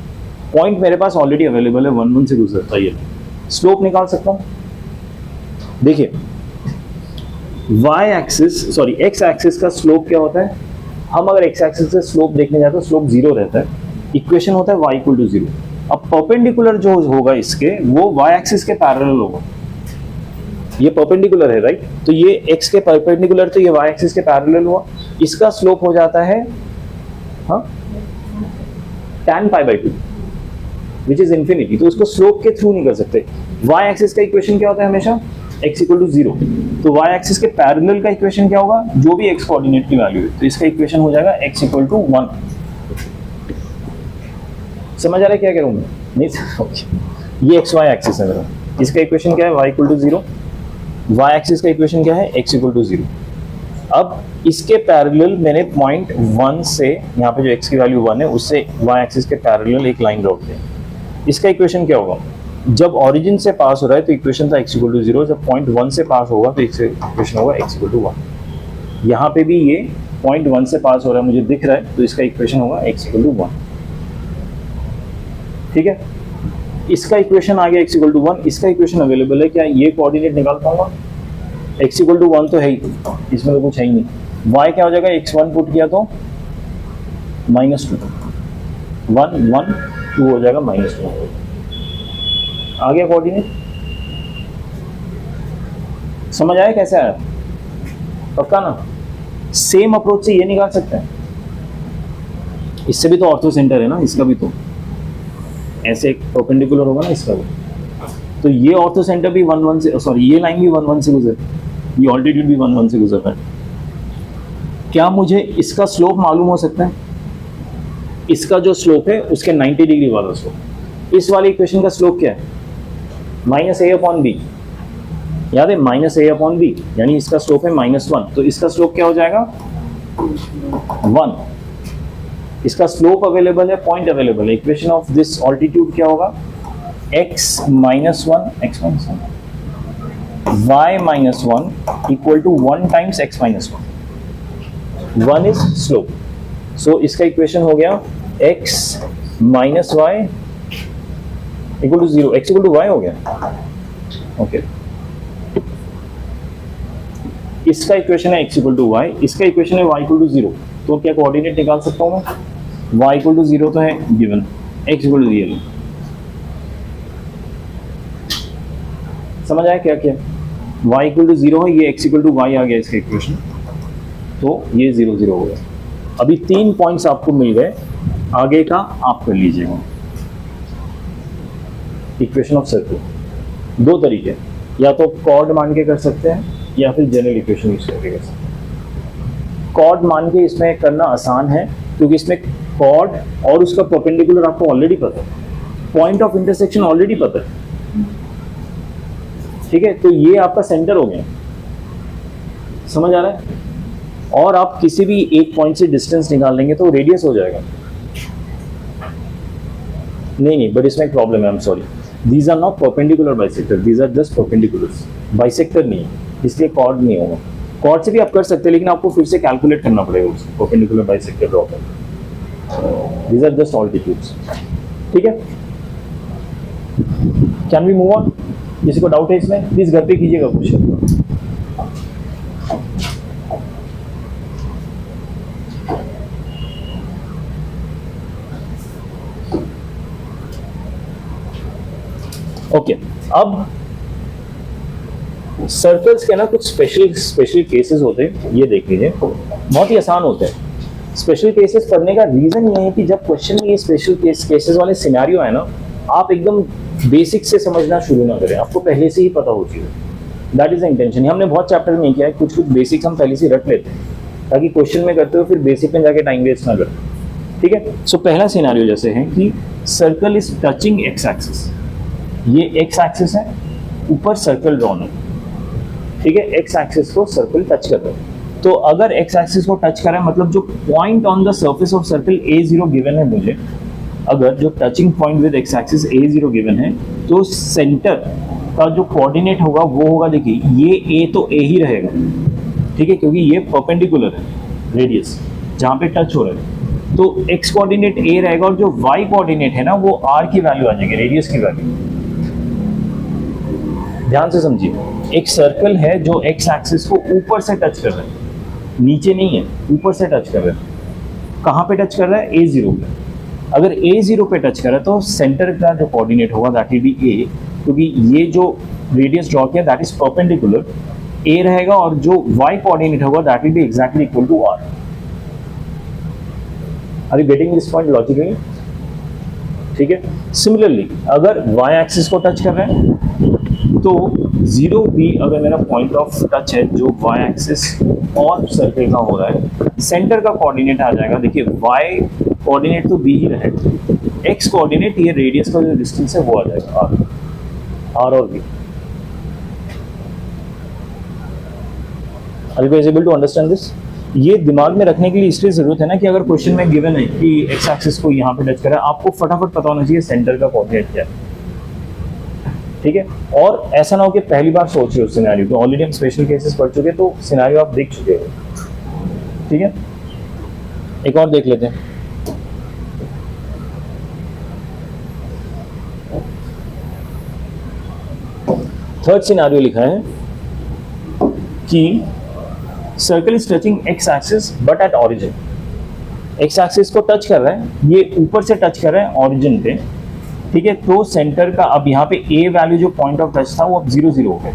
पॉइंट मेरे पास ऑलरेडी अवेलेबल है, 1 1 से गुजरता है। स्लोप निकाल सकता हूँ। देखिए, एक्स एक्सिस का स्लोप क्या होता है? हम अगर एक्स एक्सिस से स्लोप देखने जाते हैं तो स्लोप 0 रहता है। इक्वेशन होता है y इक्वल टू 0। अब परपेंडिकुलर जो होगा इसके, वो y एक्सिस के पैरेलल होगा। ये परपेंडिकुलर है, राइट? तो ये x के परपेंडिकुलर, तो ये y एक्सिस के पैरेलल हुआ। इसका स्लोप हो जाता है tan π/2 विच इज इंफिनिटी। तो उसको स्लोप के थ्रू नहीं कर सकते। y एक्सिस का इक्वेशन क्या होता है? हमेशा x इक्वल टू 0। तो y एक्सिस के पैरेलल का इक्वेशन क्या होगा? जो भी x कोऑर्डिनेट की वैल्यू है, तो इसका इक्वेशन हो जाएगा x इक्वल टू 1। समझ आ रहा है क्या कह रहा हूँ मैं? नहीं? ओके। ये xy एक्सिस है मेरा। इसका इक्वेशन क्या है? y equal to 0। y axis का इक्वेशन क्या है? x equal to 0। अब इसके पैरेलल मैंने पॉइंट 1 से, यहाँ पे जो x की वैल्यू 1 है, उससे y एक्सिस के पैरेलल एक लाइन ड्रॉ किया। इसका इक्वेशन क्या होगा? जब ओरिजिन से पास हो रहा है तो इक्वेशन था x इक्वल टू 0। जब पॉइंट 1 से पास होगा तो इक्वेशन होगा x इक्वल टू 1। यहाँ पे भी ये पॉइंट 1 से पास हो रहा है, मुझे दिख रहा है, तो इसका इक्वेशन होगा x इक्वल टू 1। ठीक है, इसका इक्वेशन आ गया x इक्वल टू 1। इसका इक्वेशन अवेलेबल है। क्या ये कोऑर्डिनेट निकाल पाऊंगा? x इक्वल टू 1 तो है ही, इसमें तो कुछ है ही नहीं। y क्या हो जाएगा? x1 पुट किया तो -2, 1 1 2 हो जाएगा -2। आ गया कोऑर्डिनेट? समझ आया कैसे आया? पक्का ना? सेम अप्रोच से ये निकाल सकते हैं। इससे भी तो ऑर्थो सेंटर है ना, इसका भी तो ऐसे एक परपेंडिकुलर होगा ना इसका भी। तो ये ऑर्थो सेंटर भी 1 1 से, सॉरी ये लाइन भी 1 1 से गुजर, ये ऑल्टीट्यूड भी 1 1 से गुजर रहा है। क्या मुझे इसका स्लोप मालूम हो सकता है? इसका जो स्लोप है उसके 90 डिग्री वाला स्लोप। इस वाली इक्वेशन का स्लोप क्या है? -a/b। याद है? -a/b, यानी इसका स्लोप है -1। तो इसका स्लोप क्या हो जाएगा? 1। इसका स्लोप अवेलेबल है, पॉइंट अवेलेबल है। इक्वेशन ऑफ दिस ऑल्टीट्यूड क्या होगा? x -1 y -1 equal to 1 times x -1। 1 is slope. So इसका इक्वेशन हो गया x - y equal to 0। x equal to y हो गया। ओके, इसका इक्वेशन है x इक्वल टू y, इसका इक्वेशन है y इक्वल टू 0। तो क्या कोऑर्डिनेट निकाल सकता हूँ मैं? y इक्वल टू 0 तो है गिवन, x इक्वल टू 0। समझ आया क्या क्या? y इक्वल टू 0 है, ये x इक्वल टू y आ गया इसका इक्वेशन, तो ये 0 0 हो गया। अभी 3 पॉइंट्स आपको मिल गए, आगे का आप कर लीजिएगा। इक्वेशन ऑफ सर्कल 2 तरीके, या तो कॉर्ड मान के कर सकते हैं या फिर जनरल इक्वेशन यूज करके कर सकते हैं। कॉर्ड मान के इसमें करना आसान है क्योंकि इसमें कॉर्ड और उसका परपेंडिकुलर आपको ऑलरेडी पता है, पॉइंट ऑफ इंटरसेक्शन ऑलरेडी पता है। ठीक है, तो ये आपका सेंटर हो गया। समझ आ रहा है? और आप किसी भी एक पॉइंट से डिस्टेंस निकाल लेंगे तो रेडियस हो जाएगा। नहीं, बट इसमें एक प्रॉब्लम है, I am sorry, these are not perpendicular bisector, these are just perpendiculars. Bisector नहीं है, इसलिए कॉर्ड नहीं होगा। कॉर्ड से भी आप कर सकते हैं, लेकिन आपको फिर से कैलकुलेट करना पड़ेगा उसको परपेंडिकुलर बाइसेक्टर ड्रॉ करना। These are just altitudes. ठीक है, कैन वी मूव ऑन? किसी को डाउट है इसमें प्लीज घर पे कीजिएगा क्वेश्चन। ओके, अब सर्कल्स के ना कुछ स्पेशल केसेस होते हैं, ये देख लीजिए, बहुत ही आसान होते हैं। स्पेशल केसेस पढ़ने का रीजन ये है कि जब क्वेश्चन में ये स्पेशल केसेस वाले सिनेरियो है ना, आप एकदम बेसिक से समझना शुरू ना करें, आपको पहले से ही पता हो चुका है। That is the intention. हमने बहुत चैप्टर में किया है, कुछ कुछ बेसिक्स हम पहले से रट लेते हैं ताकि क्वेश्चन में करते हो फिर बेसिक में जाके टाइम वेस्ट ना करें। ठीक है, सो पहला सिनेरियो जैसे है कि circle is touching x axis, ये एक्स एक्सिस है, ऊपर सर्कल ड्रॉन है। ठीक है, एक्स एक्सिस को सर्कल टच कर रहा है, तो अगर एक्स एक्सिस को टच कर रहा है मतलब जो point on the surface of circle A0 given है मुझे, अगर जो touching point with x axis A0 given है, तो सेंटर का जो कोऑर्डिनेट होगा वो होगा, देखिए ये A तो A ही रहेगा। ठीक है, क्योंकि ये परपेंडिकुलर है रेडियस जहाँ पे टच हो रहा है, तो एक्स कोऑर्डिनेट A रहेगा और जो वाई कोऑर्डिनेट है ना वो R की वैल्यू आ जाएगी, रेडियस की वैल्यू। ध्यान से समझिए, एक सर्कल है जो एक्स एक्सिस को ऊपर से टच कर रहा है, नीचे नहीं है, ऊपर से टच कर रहा है। कहाँ पे टच कर रहा है? A0 पे। अगर A0 पे टच कर रहा है तो सेंटर का जो कोऑर्डिनेट होगा दैट विल बी A, क्योंकि ये जो रेडियस ड्रॉ किया दैट इज परपेंडिकुलर, A रहेगा और जो y कोऑर्डिनेट होगा that will be exactly equal to R। Are you getting this point logically? ठीक है, सिमिलरली अगर y एक्सिस को टच कर रहे हैं तो 0 भी अगर मेरा पॉइंट ऑफ टच है जो y एक्सिस और सर्कल का हो रहा है, सेंटर का कोऑर्डिनेट आ जाएगा। देखिए y कोऑर्डिनेट तो b ही रहेगा, x कोऑर्डिनेट ये रेडियस का जो डिस्टेंस है वो आ जाएगा r और b। Are you guys able to understand this? ये दिमाग में रखने के लिए इसलिए जरूरत है ना कि अगर क्वेश्चन में गिवन है कि x एक्सिस को यहाँ पे टच करा, आपको फटाफट पता होना चाहिए सेंटर का कोऑर्डिनेट क्या है। ठीक है, और ऐसा ना हो कि पहली बार सोच रहे हो सिनेरियो को, ऑलरेडी हम स्पेशल केसेस पढ़ चुके तो सिनेरियो आप देख चुके हो। ठीक है, एक और देख लेते हैं। थर्ड सिनेरियो लिखा है कि circle is touching x axis but at origin. X axis को टच कर रहा है, ये ऊपर से टच कर रहा है ऑरिजिन पे। ठीक है, तो सेंटर का अब यहाँ पे A वैल्यू जो पॉइंट ऑफ टच था वो अब 0 0 हो गया।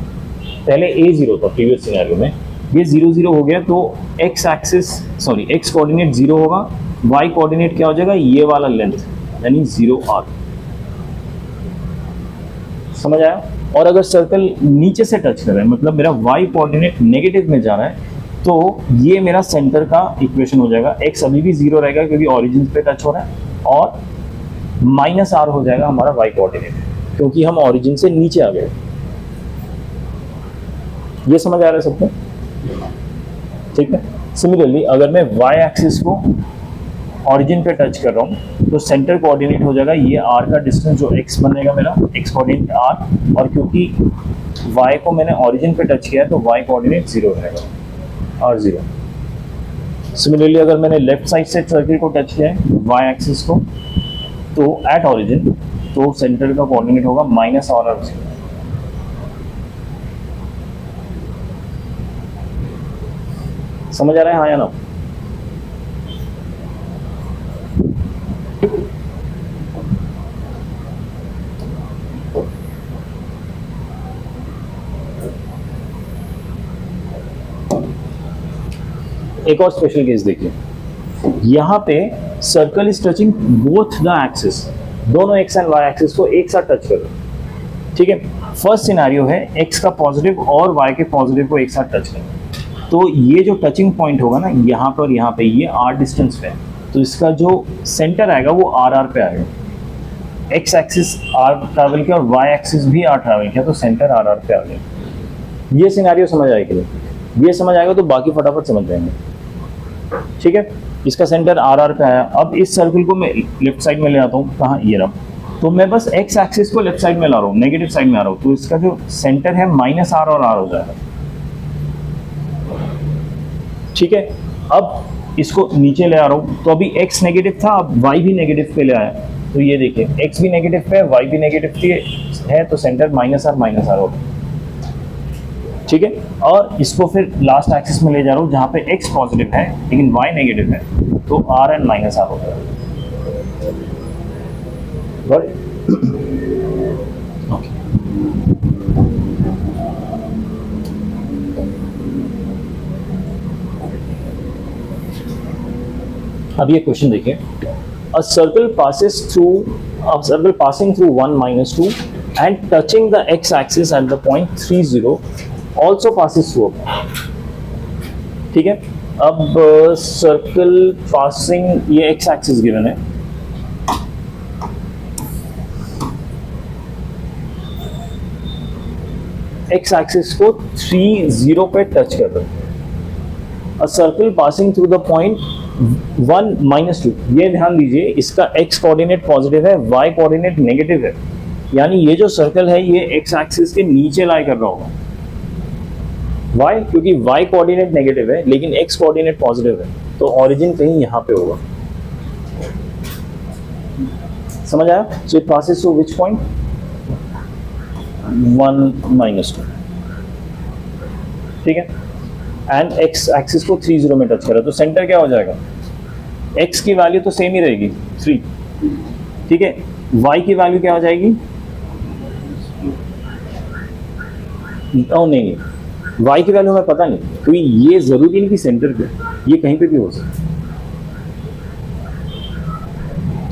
पहले A0 था प्रीवियस सिनेरियो में, ये 0 0 हो गया, तो x axis sorry x coordinate 0 होगा, y कोऑर्डिनेट क्या हो जाएगा? ये वाला लेंथ यानी 0R। समझ आया? और अगर सर्कल नीचे से टच कर रहा है मतलब मेरा y कोऑर्डिनेट नेगेटिव में जा रहा है, तो ये मेरा सेंटर का इक्वेशन हो जाएगा। x अभी भी 0 रहेगा क्योंकि ऑरिजिन पे टच हो रहा है, और -R हो जाएगा हमारा y कोऑर्डिनेट, क्योंकि हम ऑरिजिन से नीचे आ गए। ये समझ आ रहा है सबको? ठीक है, सिमिलरली अगर मैं y एक्सिस को ऑरिजिन पे टच कर रहा हूँ तो सेंटर कोऑर्डिनेट हो जाएगा ये R का डिस्टेंस जो x बनेगा मेरा, x कोऑर्डिनेट R, और क्योंकि y को मैंने ऑरिजिन पे टच किया है तो y कोऑर्डिनेट 0 रहेगा, R0। सिमिलरली अगर मैंने लेफ्ट साइड से सर्कल को टच किया है y एक्सिस को, तो एट ऑरिजिन तो सेंटर का कोऑर्डिनेट होगा -R। समझ आ रहा है हाँ या ना? एक और स्पेशल केस देखिए, यहाँ पे circle is touching both the axis, दोनों एक्स एंड वाई एक्सिस को एक साथ टच करो। ठीक है, फर्स्ट सिनेरियो है एक्स का पॉजिटिव और वाई के पॉजिटिव को एक साथ टच करो, तो ये जो टचिंग पॉइंट होगा ना यहाँ पर, यहाँ पे ये R डिस्टेंस पे है, तो इसका जो सेंटर आएगा वो RR पे आएगा। एक्स एक्सिस R ट्रैवल किया और वाई एक्सिस भी R ट्रैवल किया, तो सेंटर RR पे आ गया। ये सिनेरियो समझ आएगी? ये समझ आएगा तो बाकी फटाफट समझ जाएंगे। ठीक है, इसका सेंटर RR पे आया। अब इस सर्कल को मैं लेफ्ट साइड में ले आता हूँ, कहाँ? ये रहा। तो मैं बस एक्स एक्सिस को लेफ्ट साइड में ला रहा हूँ, नेगेटिव साइड में आ रहा हूँ, तो इसका जो सेंटर है -R और R हो जाएगा। ठीक है, अब इसको नीचे ले आ रहा हूँ, तो अभी x नेगेटिव था, अब y भी नेगेटिव पे ले आया, तो ये देखिए x भी नेगेटिव पे है, y भी नेगेटिव पे है, तो सेंटर माइनस आर होगा। ठीक है, और इसको फिर लास्ट एक्सिस में ले जा रहा हूँ जहाँ पे x पॉजिटिव है लेकिन y नेगेटिव है, तो r एंड माइनस आर होगा। Got it? Okay. अब ये क्वेश्चन देखिए, a circle passing through 1 minus 2 and touching the x axis at the point 3 0 also passes through a point। ठीक है, अब सर्कल पासिंग, ये x एक्सिस गिवन है, x axis को 3 0 पे टच कर रहा है। A circle passing through the point 1 minus 2, ये ध्यान दीजिए इसका x कोऑर्डिनेट पॉजिटिव है, y कोऑर्डिनेट नेगेटिव है, यानी ये जो सर्कल है ये x एक्सिस के नीचे लाई कर रहा होगा। y क्योंकि y कोऑर्डिनेट नेगेटिव है लेकिन x कोऑर्डिनेट पॉजिटिव है, तो ओरिजिन कहीं यहाँ पे होगा। समझ आया? So it passes through which point? 1 minus 2। ठीक है, एंड x एक्सिस को 3 0 में टच करा, तो सेंटर क्या हो जाएगा? x की वैल्यू तो सेम ही रहेगी 3, ठीक है, y की वैल्यू क्या हो जाएगी? नहीं, y की वैल्यू हमें पता नहीं, क्योंकि ये जरूरी नहीं कि सेंटर पे, ये कहीं पे भी हो सकता है।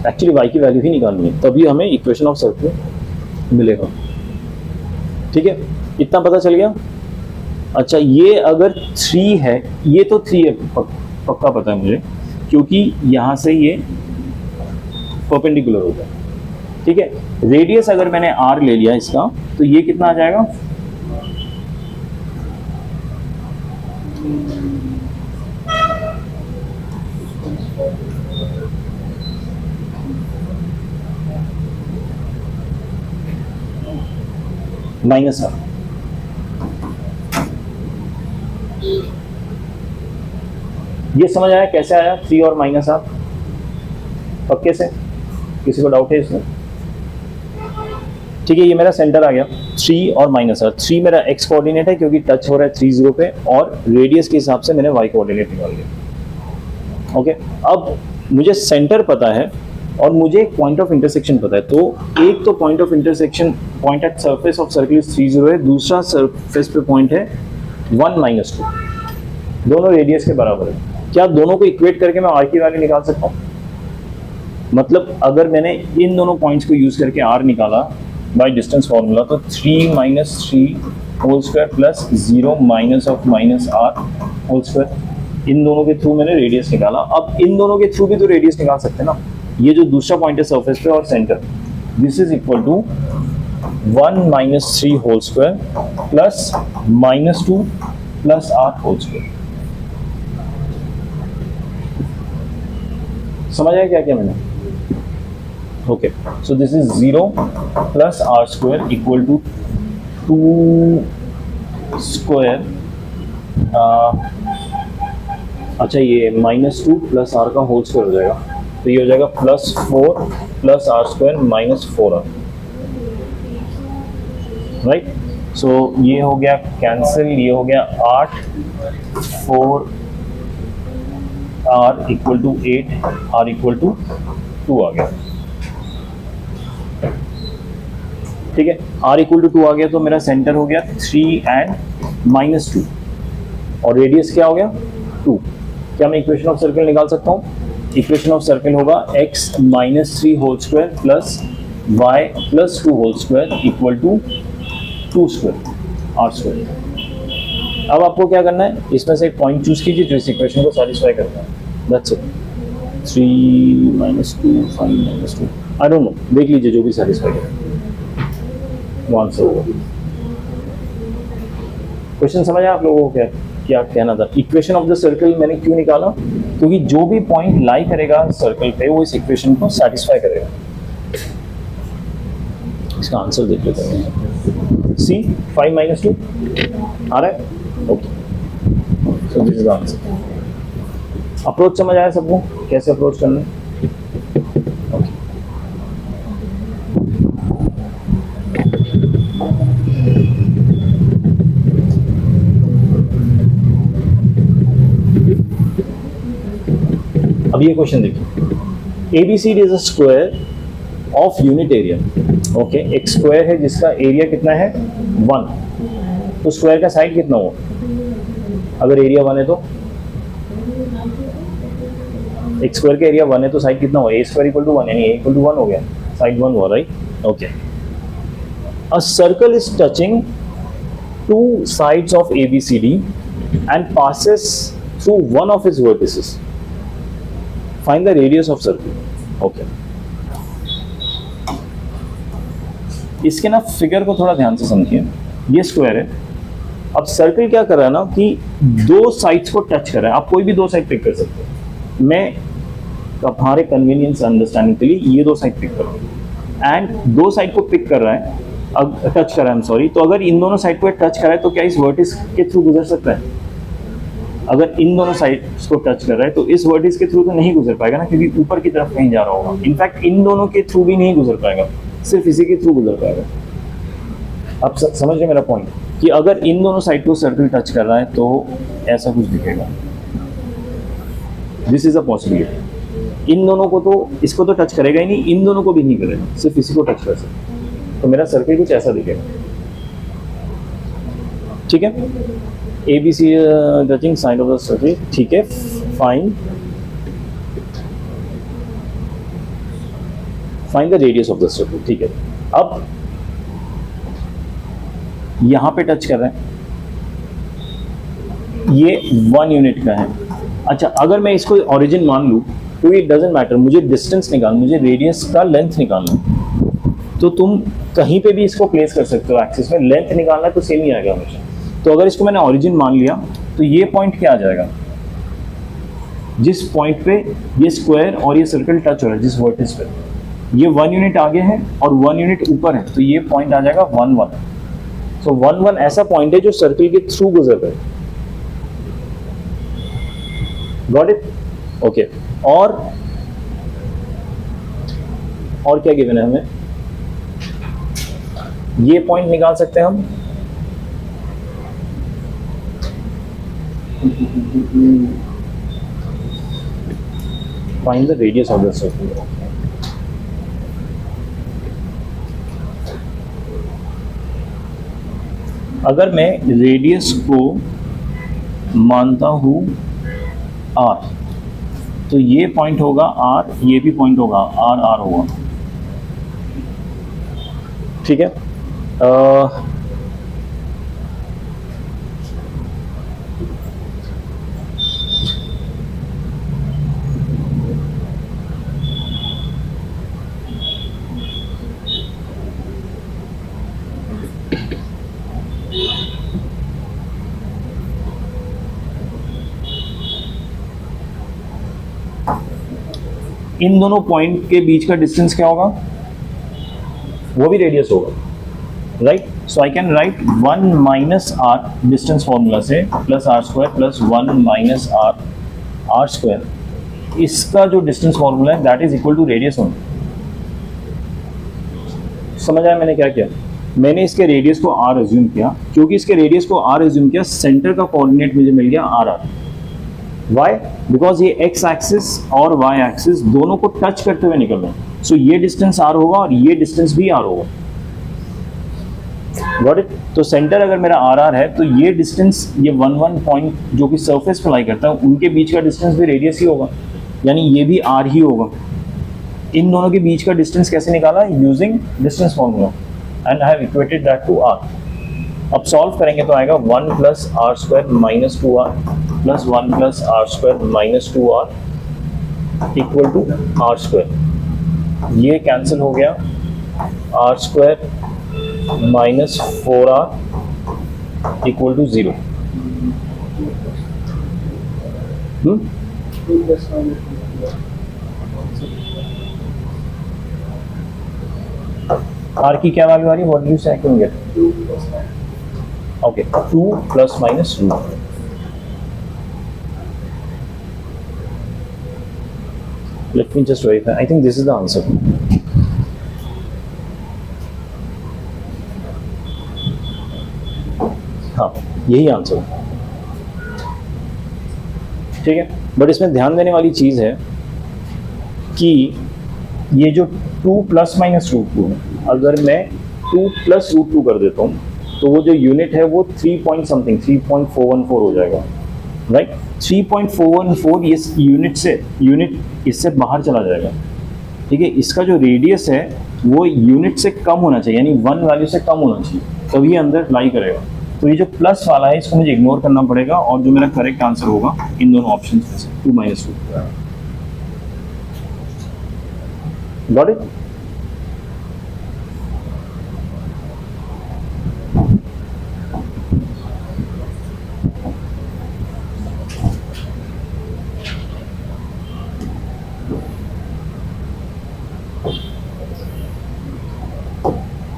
एक्चुअली y की वैल्यू ही निकालनी है, तभी हमें इक्वेशन ऑफ सर्कल मिलेगा। ठीक है, इतना पता चल गया। अच्छा, ये अगर 3 है, ये तो 3 है, पक्का पता है मुझे, क्योंकि यहाँ से ये परपेंडिकुलर होता है। ठीक है, रेडियस अगर मैंने r ले लिया इसका, तो ये कितना आ जाएगा? Minus r. ये समझ आया कैसे आया 3 और माइनस आर? पक्के से? किसी को डाउट है इसमें? ठीक है, ये मेरा सेंटर आ गया 3 और माइनस आर। 3 मेरा x कोऑर्डिनेट है क्योंकि टच हो रहा है 3 0 पे, और रेडियस के हिसाब से मैंने y कोऑर्डिनेट निकाल लिया। ओके, अब मुझे सेंटर पता है और मुझे एक पॉइंट ऑफ इंटरसेक्शन पता है, तो एक तो point of intersection, point at surface of circle 3 0 है, दूसरा सरफेस पे पॉइंट है 1 minus 2, दोनों रेडियस के बराबर है। क्या दोनों को इक्वेट करके मैं r की वैल्यू निकाल सकता हूँ? मतलब अगर मैंने इन दोनों पॉइंट्स को यूज करके r निकाला बाय डिस्टेंस फॉर्मूला, तो 3 minus 3 whole square plus 0 minus of minus r whole square, इन दोनों के थ्रू मैंने रेडियस निकाला। अब इन दोनों के थ्रू भी तो रेडियस निकाल सकते हैं ना। ये जो दूसरा पॉइंट है सरफेस पे और centre, this is equal to 1 minus 3 whole square plus -2 plus r whole square. समझ आया क्या क्या मैंने? Okay, so this is 0 plus r square equal to 2 square, अच्छा ये -2 प्लस r का होल स्क्वायर हो जाएगा, तो ये हो जाएगा +4 plus r square minus 4r। Right, so ये हो गया कैंसिल, ये हो गया 8, 4 r equal to 8, r equal to 2 आ गया। ठीक है, r इक्वल टू 2 आ गया, तो मेरा सेंटर हो गया 3 एंड -2, और रेडियस क्या हो गया 2। क्या मैं इक्वेशन ऑफ सर्कल निकाल सकता हूँ? इक्वेशन ऑफ सर्कल होगा x -3 whole square plus y plus 2 whole square equal to 2 square r square. अब आपको क्या करना है, इसमें से एक पॉइंट चूज कीजिए जो इस इक्वेशन को सैटिस्फाई करता है। That's it. 3 -2 5 -2, I don't know, देख लीजिए जो भी सैटिस्फाई करे, वो आंसर होगा। क्वेश्चन समझ आया आप लोगों को? क्या कहना था? इक्वेशन ऑफ द सर्कल मैंने क्यों निकाला? क्योंकि जो भी पॉइंट लाई करेगा सर्कल पे वो इस इक्वेशन को सैटिस्फाई करेगा। इसका आंसर देख लेते हैं। सी 5 -2 आ रहा है? Okay, So this is the answer. Approach समझ आया सबको, कैसे अप्रोच करना है? Okay. अब ये क्वेश्चन देखिए, ABCD is a square of unit area. Okay, एक स्क्वायर है जिसका एरिया कितना है 1, तो स्क्वायर का साइड कितना हुआ? अगर एरिया 1 है तो एक स्क्वायर का एरिया 1 है तो साइड कितना हुआ? ए स्क्वायर इक्वल टू 1, यानी ए इक्वल टू 1 हो गया, साइड 1 हुआ, right? Okay, a circle is touching two sides of ABCD and passes through one of its vertices. Find the radius of circle. Okay. इसके ना फिगर को थोड़ा ध्यान से समझिए। ये स्क्वायर है, अब सर्कल क्या कर रहा है ना कि दो साइड्स को टच कर रहा है। आप कोई भी दो साइड पिक कर सकते हो। मैं हमारे कन्वीनियंस अंडरस्टैंडिंग के लिए ये दो साइड पिक कर रहा हूँ, एंड दो साइड को पिक कर रहा है, टच कर रहा है, सॉरी। तो अगर इन दोनों साइड को टच कर रहा है तो क्या इस वर्टिस के थ्रू गुजर सकता है? अगर इन दोनों साइड्स को टच कर रहा है तो इस वर्टिस के थ्रू तो नहीं गुजर पाएगा ना, क्योंकि ऊपर की तरफ कहीं जा रहा होगा। इनफैक्ट इन दोनों के थ्रू भी नहीं गुजर पाएगा, सिर्फ इसी के थ्रू गुजर पाएगा। आप समझ रहे मेरा पॉइंट, कि अगर इन दोनों साइड को सर्कल टच कर रहा है तो ऐसा कुछ दिखेगा। This is a possibility. इन दोनों को तो, इसको तो टच करेगा ही नहीं, इन दोनों को भी नहीं करेगा, सिर्फ इसी को टच कर सकता, तो मेरा सर्कल कुछ ऐसा दिखेगा। ठीक है, ABC touching side of the circle, ठीक है, fine the radius of the circle. ठीक है, अब यहां पे टच कर रहे हैं, ये 1 यूनिट का है। अच्छा, अगर मैं इसको ओरिजिन मान लूं तो इट डजेंट मैटर, मुझे डिस्टेंस निकालना, मुझे रेडियस का लेंथ निकालना। तो तुम कहीं पे भी इसको प्लेस कर सकते हो एक्सिस में, लेंथ निकालना तो सेम ही आएगा हमेशा। तो अगर इसको मैंने ओरिजिन मान लिया तो ये पॉइंट क्या आ जाएगा? जिस पॉइंट पे ये स्क्वायर और ये सर्कल टच हो रहा है, जिस वर्टिस पे, ये 1 यूनिट आगे है और 1 यूनिट ऊपर है, तो ये पॉइंट आ जाएगा 1 1। सो 1 1 ऐसा पॉइंट है जो सर्कल के थ्रू गुजर रहा है। Got it? ओके, और क्या गिवन है हमें? ये पॉइंट निकाल सकते हैं हम, find the radius of the circle. अगर मैं रेडियस को मानता हूं r, तो ये पॉइंट होगा r, ये भी पॉइंट होगा r होगा। ठीक है, इन दोनों पॉइंट के बीच का डिस्टेंस क्या होगा? वो भी रेडियस होगा, right? So I can write 1 minus r distance formula से, plus r square plus 1 minus r square. इसका जो डिस्टेंस फॉर्मूला है that is equal to radius only. समझ आया मैंने क्या किया? मैंने इसके रेडियस को आर एज्यूम किया, क्योंकि इसके रेडियस को आर एज्यूम किया, सेंटर का कोऑर्डिनेट मुझे मिल गया आर। वाई? बिकॉज ये एक्स एक्सिस और वाई एक्सिस दोनों को टच करते हुए निकल रहे हैं। सो ये डिस्टेंस आर होगा और ये डिस्टेंस भी आर होगा। Got it? तो सेंटर अगर मेरा आर है तो ये डिस्टेंस, ये 1 1 पॉइंट जो कि सरफेस पे लाई करता है, उनके बीच का डिस्टेंस भी रेडियस ही होगा, यानी ये भी आर ही होगा। इन दोनों के बीच का डिस्टेंस कैसे निकाला? Using distance formula, and I have equated that to r. अब सॉल्व करेंगे तो आएगा 1 plus r square minus 2r plus 1 plus r square minus 2r equal to are square. ये कैंसिल हो गया, r square minus 4r equal to 0। R की क्या value आ रही है? What do you say? I can get, okay, 2 plus minus root. Let me just verify, I think this is the answer. हाँ, यही answer है. ठीक है, बट इसमें ध्यान देने वाली चीज़ है कि ये जो 2 प्लस माइनस रूट 2 है, अगर मैं 2 प्लस रूट 2 कर देता हूँ तो वो जो यूनिट है वो 3 पॉइंट समथिंग 3.414 हो जाएगा, राइट. 3.414 ये यूनिट इससे बाहर चला जाएगा. ठीक है, इसका जो रेडियस है वो यूनिट से कम होना चाहिए, यानी 1 वैल्यू से कम होना चाहिए, तभी अंदर लाई करेगा. तो ये जो प्लस वाला है इसको मुझे इग्नोर करना पड़ेगा, और जो मेरा करेक्ट आंसर होगा इन दोनों ऑप्शन में से 2 माइनस 2. Got it.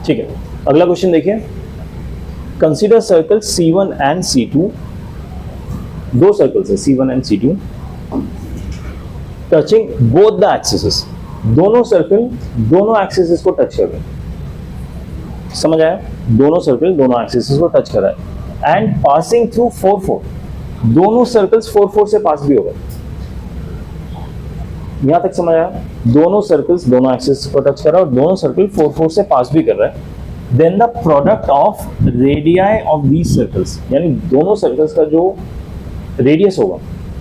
ठीक है, अगला क्वेश्चन देखिए. Consider circle C1 and C2. दो सर्कल्स है C1 and C2 touching both the axis. दोनों सर्कल दोनों एक्सिस को टच कर रहे हैं. समझ आया? दोनों सर्कल दोनों एक्सिस को टच कर रहा है. And passing through 4 4. दोनों सर्कल्स 4 4 से पास भी हो गए. यहां तक समझ आया? दोनों सर्कल्स दोनों एक्सिस को टच कर रहा है और दोनों सर्कल 4 4 से पास भी कर रहा है. Then the product of radii of these circles, यानी दोनों सर्कल्स का जो रेडियस होगा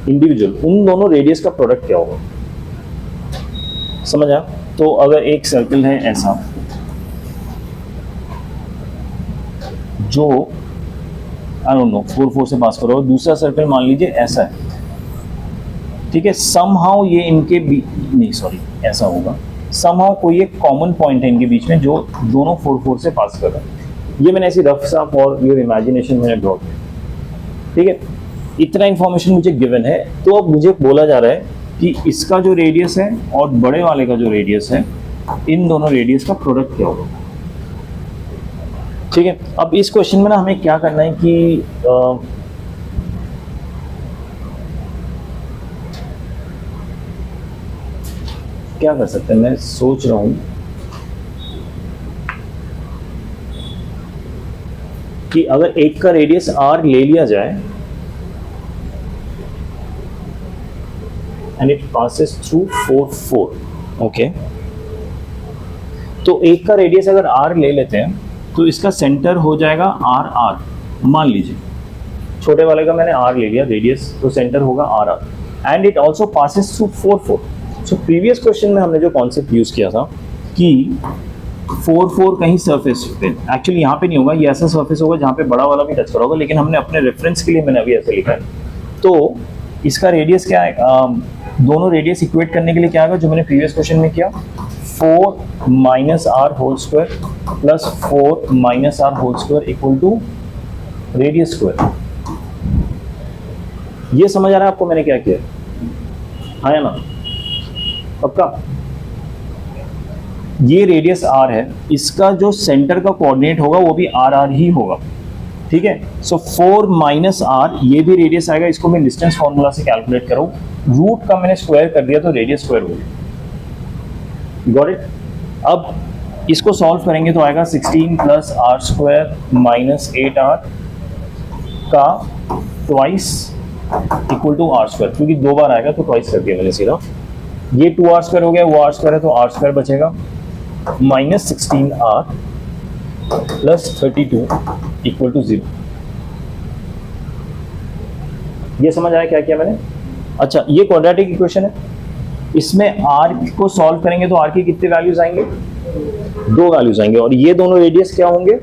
इंडिविजुअल, उन दोनों रेडियस का प्रोडक्ट क्या होगा. समझ आया? तो अगर एक सर्कल है ऐसा जो आई डोंट नो 4 4 से पास करो, दूसरा सर्कल मान लीजिए ऐसा है. ठीक है, समहाउ ये इनके नहीं सॉरी ऐसा होगा. समहाउ कोई एक कॉमन पॉइंट है इनके बीच में जो दोनों 4 4 से पास कर रहा है. ये मैंने ऐसी रफ सा फॉर योर इमेजिनेशन मैंने ड्रॉ किया. ठीक है, इतना इंफॉर्मेशन मुझे गिवन है. तो अब मुझे बोला जा रहा है कि इसका जो रेडियस है और बड़े वाले का जो रेडियस है, इन दोनों रेडियस का प्रोडक्ट क्या होगा. ठीक है, अब इस क्वेश्चन में ना हमें क्या करना है कि क्या कर सकते हैं, मैं सोच रहा हूं कि अगर एक का रेडियस r ले लिया जाए and it passes through 4 4. Okay, तो एक का रेडियस अगर r ले लेते हैं तो इसका सेंटर हो जाएगा r r. मान लीजिए छोटे वाले का मैंने r ले लिया रेडियस, तो सेंटर होगा r r. And it also passes through 4 4. So previous question में हमने जो कॉन्सेप्ट यूज किया था कि 4 4 कहीं सरफेस पे, एक्चुअली यहाँ पे नहीं होगा, ये ऐसा सरफेस होगा जहाँ पे बड़ा वाला भी टच करा होगा, लेकिन हमने अपने रेफरेंस के लिए मैंने अभी ऐसे लिखा है. तो इसका रेडियस क्या है, दोनों रेडियस इक्वेट करने के लिए क्या आएगा जो मैंने प्रीवियस क्वेश्चन में किया, 4 minus r whole square plus 4 minus r whole square equal to radius square. ये समझ आ रहा है आपको मैंने क्या किया? हाँ या ना? पक्का? ये रेडियस r है, इसका जो सेंटर का कोऑर्डिनेट होगा वो भी r r ही होगा. ठीक है, सो 4 माइनस r, ये भी रेडियस आएगा, इसको मैं डिस्टेंस फॉर्मूला से कैलकुलेट करूं, रूट का मैंने स्क्वायर कर दिया तो रेडियस स्क्वायर हो गया. Got it? अब इसको सॉल्व करेंगे तो आएगा 16 plus r square minus 8r का twice equal to r square, क्योंकि 2 बार आएगा तो ट्वाइस कर दिया मैंने सीधा. ये 2r स्क्वायर हो गया, वो r स्क्वायर है तो r स्क्वायर बचेगा, minus 16r plus 32 equal to 0. ये समझ आया क्या किया मैंने? अच्छा, ये क्वाड्रेटिक इक्वेशन है, इसमें r को सॉल्व करेंगे तो r की कितने वैल्यूज आएंगे? 2 वैल्यूज आएंगे. और ये दोनों रेडियस क्या होंगे?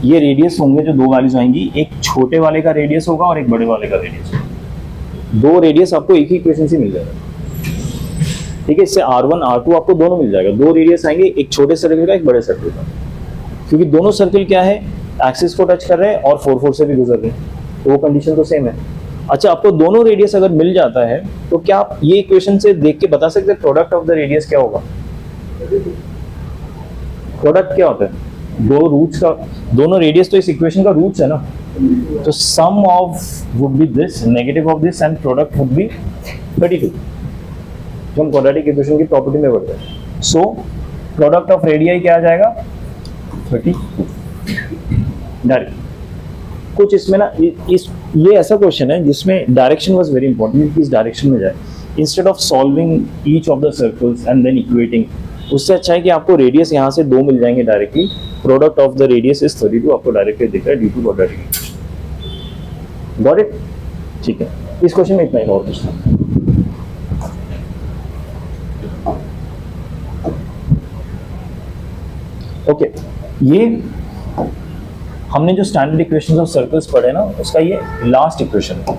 ये रेडियस होंगे जो 2 वैल्यूज आएंगी, एक छोटे वाले का रेडियस होगा और एक बड़े वाले का रेडियस होगा. 2 रेडियस आपको एक ही इक्वेशन से मिल जाएगा. ठीक है, इससे R1 R2 आपको दोनों मिल जाएगा. 2 रेडियस आएंगे, एक छोटे सर्कल का एक बड़े सर्कल का, क्योंकि दोनों सर्कल क्या है, एक्सिस को टच कर रहे हैं और 4 4 से भी गुजर रहे हैं, तो वो कंडीशन तो सेम है. अच्छा, आपको दोनों रेडियस अगर मिल जाता है तो क्या आप ये इक्वेशन से देख के बता सकते हैं प्रोडक्ट ऑफ द रेडियस क्या होगा? प्रोडक्ट क्या होता है? दो रूट्स का, दोनों रेडियस तो इस इक्वेशन का रूट्स है ना, तो sum of would be this, negative of this and product would be 32. जो हम क्वाड्रेटिक इक्वेशन की प्रॉपर्टी में पढ़ते हैं। सो प्रोडक्ट ऑफ रेडियाई क्या आ जाएगा 32 डायरेक्ट। कुछ इसमें ना ये ऐसा क्वेश्चन है जिसमें डायरेक्शन वाज वेरी इंपॉर्टेंट कि इस डायरेक्शन में जाए instead of solving each of the circles and then equating. उससे अच्छा है कि आपको रेडियस यहाँ से 2 मिल जाएंगे directly. Product of the radius is 32 आपको डायरेक्टली दिख रहा है due to quadratic equation. Got it? ठीक है, इस क्वेश्चन में इतना ही और कुछ था। ओके, ये हमने जो स्टैंडर्ड इक्वेशंस ऑफ सर्कल्स पढ़े ना, उसका ये लास्ट इक्वेशन है।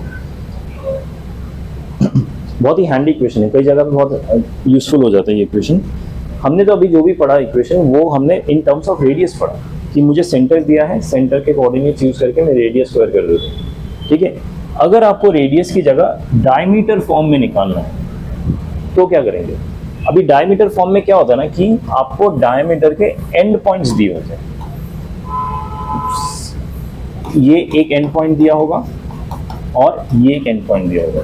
बहुत ही हैंडी इक्वेशन है, कई जगह पे बहुत यूजफुल हो जाता है ये इक्वेशन। हमने तो अभी जो भी पढ़ा इक्वेशन वो हमने इन टर्म्स ऑफ रेडियस पढ़ा कि मुझे सेंटर दिया है, सेंटर के कोऑर्डिनेट्स यूज करके मैं रेडियस स्क्वायर कर देता हूँ। ठीक है, अगर आपको रेडियस की जगह डायमीटर फॉर्म में निकालना है तो क्या करेंगे? अभी डायमीटर फॉर्म में क्या होता है ना कि आपको डायमीटर के एंड पॉइंट्स दिए होते हैं। ये एक एंड पॉइंट दिया होगा और ये एक एंड पॉइंट दिया होगा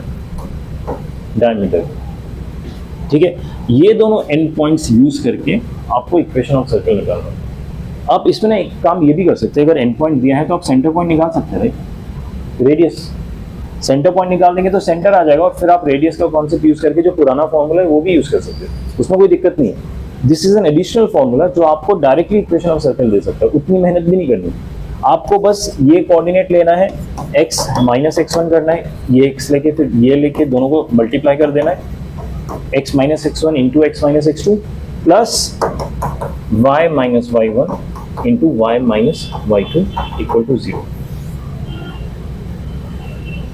डायमीटर। ठीक है, ये दोनों एंड पॉइंट्स यूज करके आपको इक्वेशन ऑफ सर्कल निकालना है। आप इसमें ना एक काम ये भी कर सकते हैं, अगर एंड पॉइंट दिया है तो आप सेंटर पॉइंट निकाल सकते हैं। रेडियस सेंटर पॉइंट निकाल देंगे तो सेंटर आ जाएगा और फिर आप रेडियस का कॉन्सेप्ट यूज करके जो पुराना फॉर्मूला है वो भी यूज कर सकते हैं, उसमें कोई दिक्कत नहीं है। This is an additional formula जो आपको डायरेक्टली इक्वेशन ऑफ सर्कल दे सकता है, उतनी मेहनत भी नहीं करनी। आपको बस ये कोऑर्डिनेट लेना है, x माइनस x1 करना है, ये x लेके फिर ये लेके दोनों को मल्टीप्लाई कर देना है, x minus x1 into x minus x2 plus y minus y1 into y minus y2 equal to 0।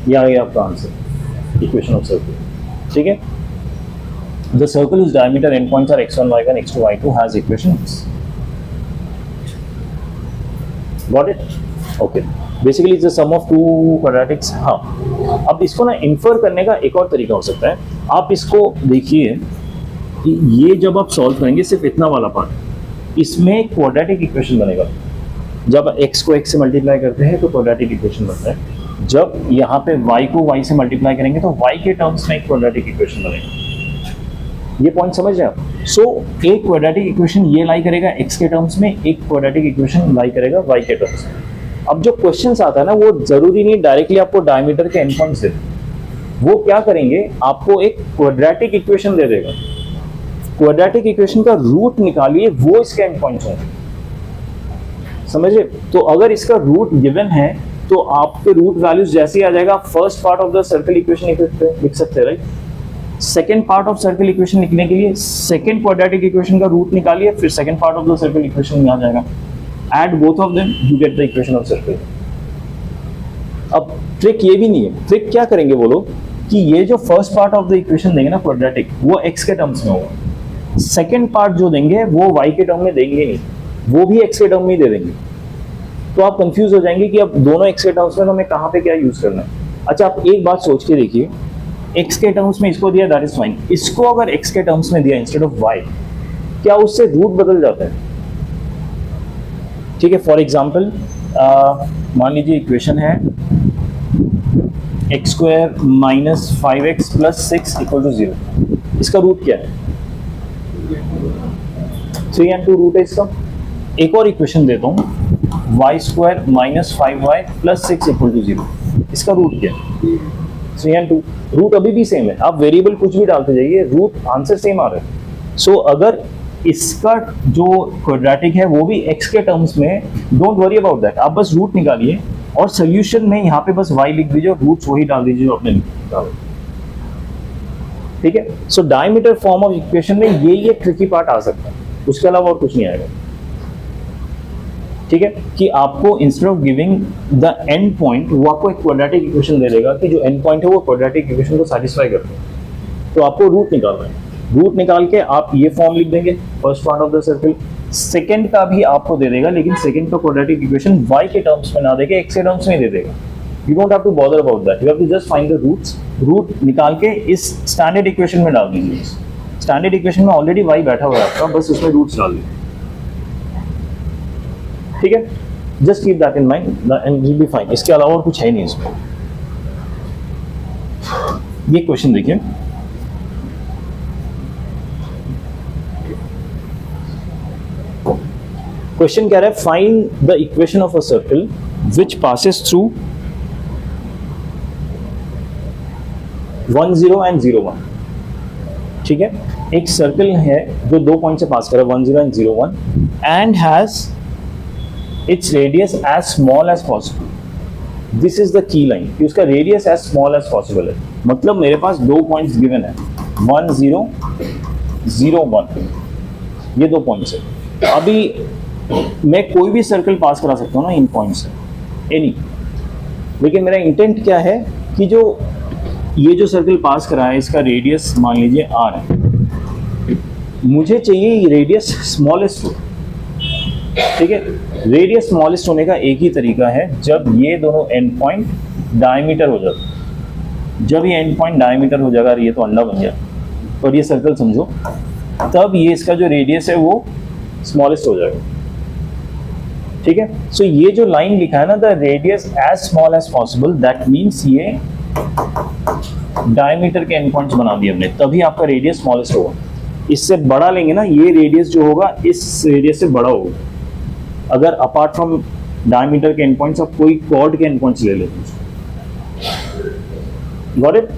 ये आ गया आपका आंसर, इक्वेशन ऑफ सर्कल। ठीक है, the circle whose diameter endpoints are x1 y1 x2 y2 has equations। Got it? Okay. Basically it's the sum of two quadratics। हाँ, अब इसको ना infer करने का एक और तरीका हो सकता है। आप इसको देखिए कि ये जब आप सॉल्व करेंगे सिर्फ इतना वाला पार्ट, इसमें क्वाड्रेटिक इक्वेशन बनेगा। जब x को x से मल्टीप्लाई करते हैं तो क्वाड्रेटिक इक्वेशन बनता है। जब यहाँ पे y को y से मल्टीप्लाई करेंगे तो y के टर्म्स में एक क्वाड्रेटिक इक्वेशन बनेगा। ये पॉइंट समझ रहे हैं आप? सो एक क्वाड्रेटिक इक्वेशन ये लाई करेगा x के टर्म्स में, एक क्वाड्रेटिक इक्वेशन लाई करेगा y के टर्म्स में। अब जो क्वेश्चंस आता है ना वो जरूरी नहीं डायरेक्टली आपको डायमीटर के एंड पॉइंट्स दे, वो क्या करेंगे आपको एक क्वाड्रेटिक इक्वेशन दे देगा। क्वाड्रेटिक इक्वेशन का रूट निकालिए, वो इसके एंड पॉइंट्स होंगे। समझिए? तो अगर इसका रूट गिवन है तो आपके रूट वैल्यूज जैसे ही आ जाएगा, first part of the circle equation लिख सकते हैं, right. Second part of circle equation लिखने के लिए सेकेंड क्वाड्रेटिक इक्वेशन का रूट निकालिए, फिर second part of the circle equation में आ जाएगा। Add both of them, you get the equation of circle. अब ट्रिक ये भी नहीं है, ट्रिक क्या करेंगे वो लोग कि ये जो first part of the equation देंगे ना क्वाड्रेटिक, वो x के टर्म्स में होगा। सेकेंड पार्ट जो देंगे वो y के टर्म में देंगे नहीं, वो भी x के टर्म में ही दे देंगे। तो आप कंफ्यूज हो जाएंगे कि अब दोनों x के टर्म्स में हमें कहाँ पे क्या यूज करना है। अच्छा, आप एक बात सोच के देखिए, x के टर्म्स में इसको दिया, दैट इज फाइन। इसको अगर x के टर्म्स में दिया इंस्टेड ऑफ y, क्या उससे रूट बदल जाता है? ठीक है, फॉर एग्जाम्पल मान लीजिए इक्वेशन है x square minus 5x plus 6 equal to 0। इसका रूट क्या है? 3 and 2 रूट है इसका। एक और इक्वेशन देता हूँ, y square minus 5y plus 6 equal to 0। इसका रूट क्या है? 3 and 2। रूट अभी भी सेम है, आप वेरिएबल कुछ भी डालते जाइए, रूट आंसर सेम आ रहा है। सो अगर इसका जो क्वाड्रेटिक है वो भी x के टर्म्स में, डोंट वरी अबाउट दैट, आप बस रूट निकालिए और सोल्यूशन में यहाँ पे बस y लिख दीजिए और रूट्स वही डाल दीजिए जो आपने निकाला। ठीक है, so diameter form of equation में ये ट्रिकी पार्ट आ सकता है, उसके अलावा और कुछ नहीं आएगा। ठीक है, कि आपको instead of giving the end point, वो आपको एक क्वाड्रेटिक इक्वेशन दे देगा कि जो एंड पॉइंट है वो क्वाड्रेटिक इक्वेशन को सैटिस्फाई करता है। तो आपको रूट निकालना है, रूट निकाल के आप ये फॉर्म लिख देंगे first part of the circle. Second का भी आपको दे देगा, लेकिन सेकंड का क्वाड्रेटिक इक्वेशन y के टर्म्स में ना देके x के टर्म्स में दे देगा। You don't have to bother about that, you have to just find the roots. Root निकाल के इस स्टैंडर्ड इक्वेशन में डाल दीजिए। स्टैंडर्ड इक्वेशन में ऑलरेडी y बैठा हुआ है आपका, बस उसमें रूट्स डाल दीजिए। ठीक है, just keep that in mind and will be fine. इसके अलावा और कुछ है नहीं इसमें। ये क्वेश्चन देखिए, क्वेश्चन कह रहा है find the equation of a circle which passes through 1 0 and 0 1. ठीक है, एक सर्कल है जो 2 पॉइंट से पास कर रहा है 1 0 and 0 1 and has its radius as small as possible. This is the key line कि उसका रेडियस एज स्मॉल एज पॉसिबल है. मतलब मेरे पास 2 पॉइंट्स गिवन है 1 0 0 1, ये 2 पॉइंट्स है. अभी मैं कोई भी सर्कल पास करा सकता हूँ ना इन पॉइंट से, एनी. लेकिन मेरा इंटेंट क्या है कि जो ये जो सर्कल पास करा है इसका रेडियस मान लीजिए r है, मुझे चाहिए रेडियस स्मॉलेस्ट हो. ठीक है, रेडियस स्मॉलेस्ट होने का एक ही तरीका है, जब ये दोनों एंड पॉइंट डायमीटर हो जाता. जब ये एंड पॉइंट डायमीटर हो जाएगा, ये तो अंडा बन गया और ये सर्कल समझो, तब ये इसका जो रेडियस है वो स्मॉलेस्ट हो जाएगा. ठीक है, सो ये जो लाइन लिखा है ना, the radius as small as possible, that means ये डायमीटर के एंड पॉइंट्स बना दिए हमने, तभी आपका रेडियस स्मॉलेस्ट होगा. इससे बड़ा लेंगे ना, ये रेडियस जो होगा इस रेडियस से बड़ा होगा. अगर अपार्ट फ्रॉम डायमीटर के एंड पॉइंट्स आप कोई कॉर्ड के एंड पॉइंट्स ले लेते हैं. Got it?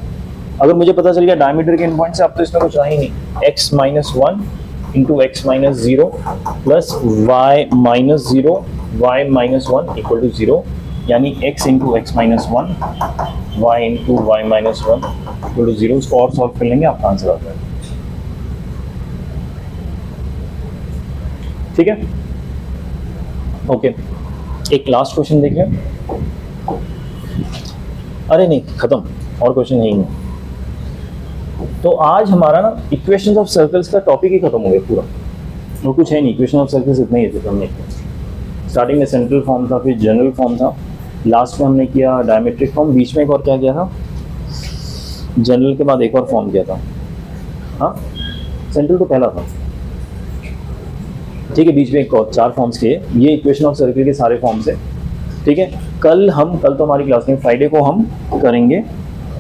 अगर मुझे पता चल गया डायमीटर के एंड पॉइंट्स से, अब तो इसमें कुछ रहा ही नहीं. x minus 1 into x minus 0 plus y minus 0 y minus 1 equal to 0, यानी x into x minus 1 y into y minus 1 equal to 0. उसको और सॉल्व कर लेंगे, आपका आंसर आ जाएगा. ठीक है, ओके. एक लास्ट क्वेश्चन देख लें. अरे नहीं, खत्म, और क्वेश्चन है ही नहीं. तो आज हमारा ना इक्वेशंस ऑफ सर्कल्स का टॉपिक ही खत्म हो गया पूरा, और कुछ है नहीं. इक्वेशन ऑफ सर्कल्स इतना ही है जो हमने स्टार्टिंग में सेंट्रल फॉर्म था, फिर जनरल फॉर्म था, लास्ट में हमने किया डायमेट्रिक फॉर्म, बीच में एक और क्या किया था, जनरल के बाद एक और फॉर्म किया था. हाँ, सेंट्रल तो पहला था. ठीक है, बीच में एक और 4 फॉर्म्स किए. ये इक्वेशन ऑफ सर्कल के सारे फॉर्म्स है. ठीक है, कल तो हमारी क्लास में, फ्राइडे को हम करेंगे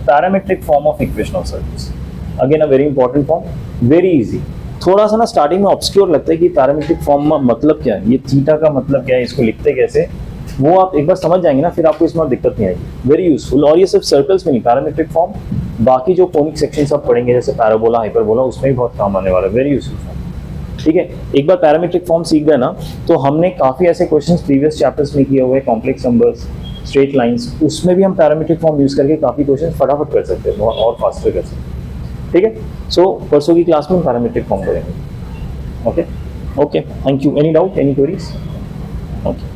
parametric form of equation of circles. Again a very important form, very easy. थोड़ा सा ना स्टार्टिंग में ऑब्सक्योर लगता है कि पैरामेट्रिक फॉर्म में मतलब क्या है, ये थीटा का मतलब क्या है, इसको लिखते कैसे, वो आप एक बार समझ जाएंगे ना, फिर आपको इसमें दिक्कत नहीं आएगी. Very useful. और ये सिर्फ सर्कल्स में नहीं, पैरामेट्रिक फॉर्म बाकी जो कोनिक सेक्शंस आप पढ़ेंगे जैसे पैराबोला, हाइपरबोला, उसमें भी बहुत काम आने वाला है. Very useful form. ठीक है, एक बार पैरामेट्रिक फॉर्म सीख गए ना, तो हमने काफ़ी ऐसे क्वेश्चंस प्रीवियस चैप्टर्स में किए हुए, कॉम्प्लेक्स नंबर्स, स्ट्रेट लाइंस, उसमें भी हम पैरामेट्रिक फॉर्म यूज़ करके काफ़ी क्वेश्चन फटाफट कर सकते हैं और फास्टर कर सकते हैं. ठीक है, सो परसों की क्लास में हम पैरामेट्रिक फॉर्म करेंगे. Okay okay, thank you. Any doubt, any queries? Okay.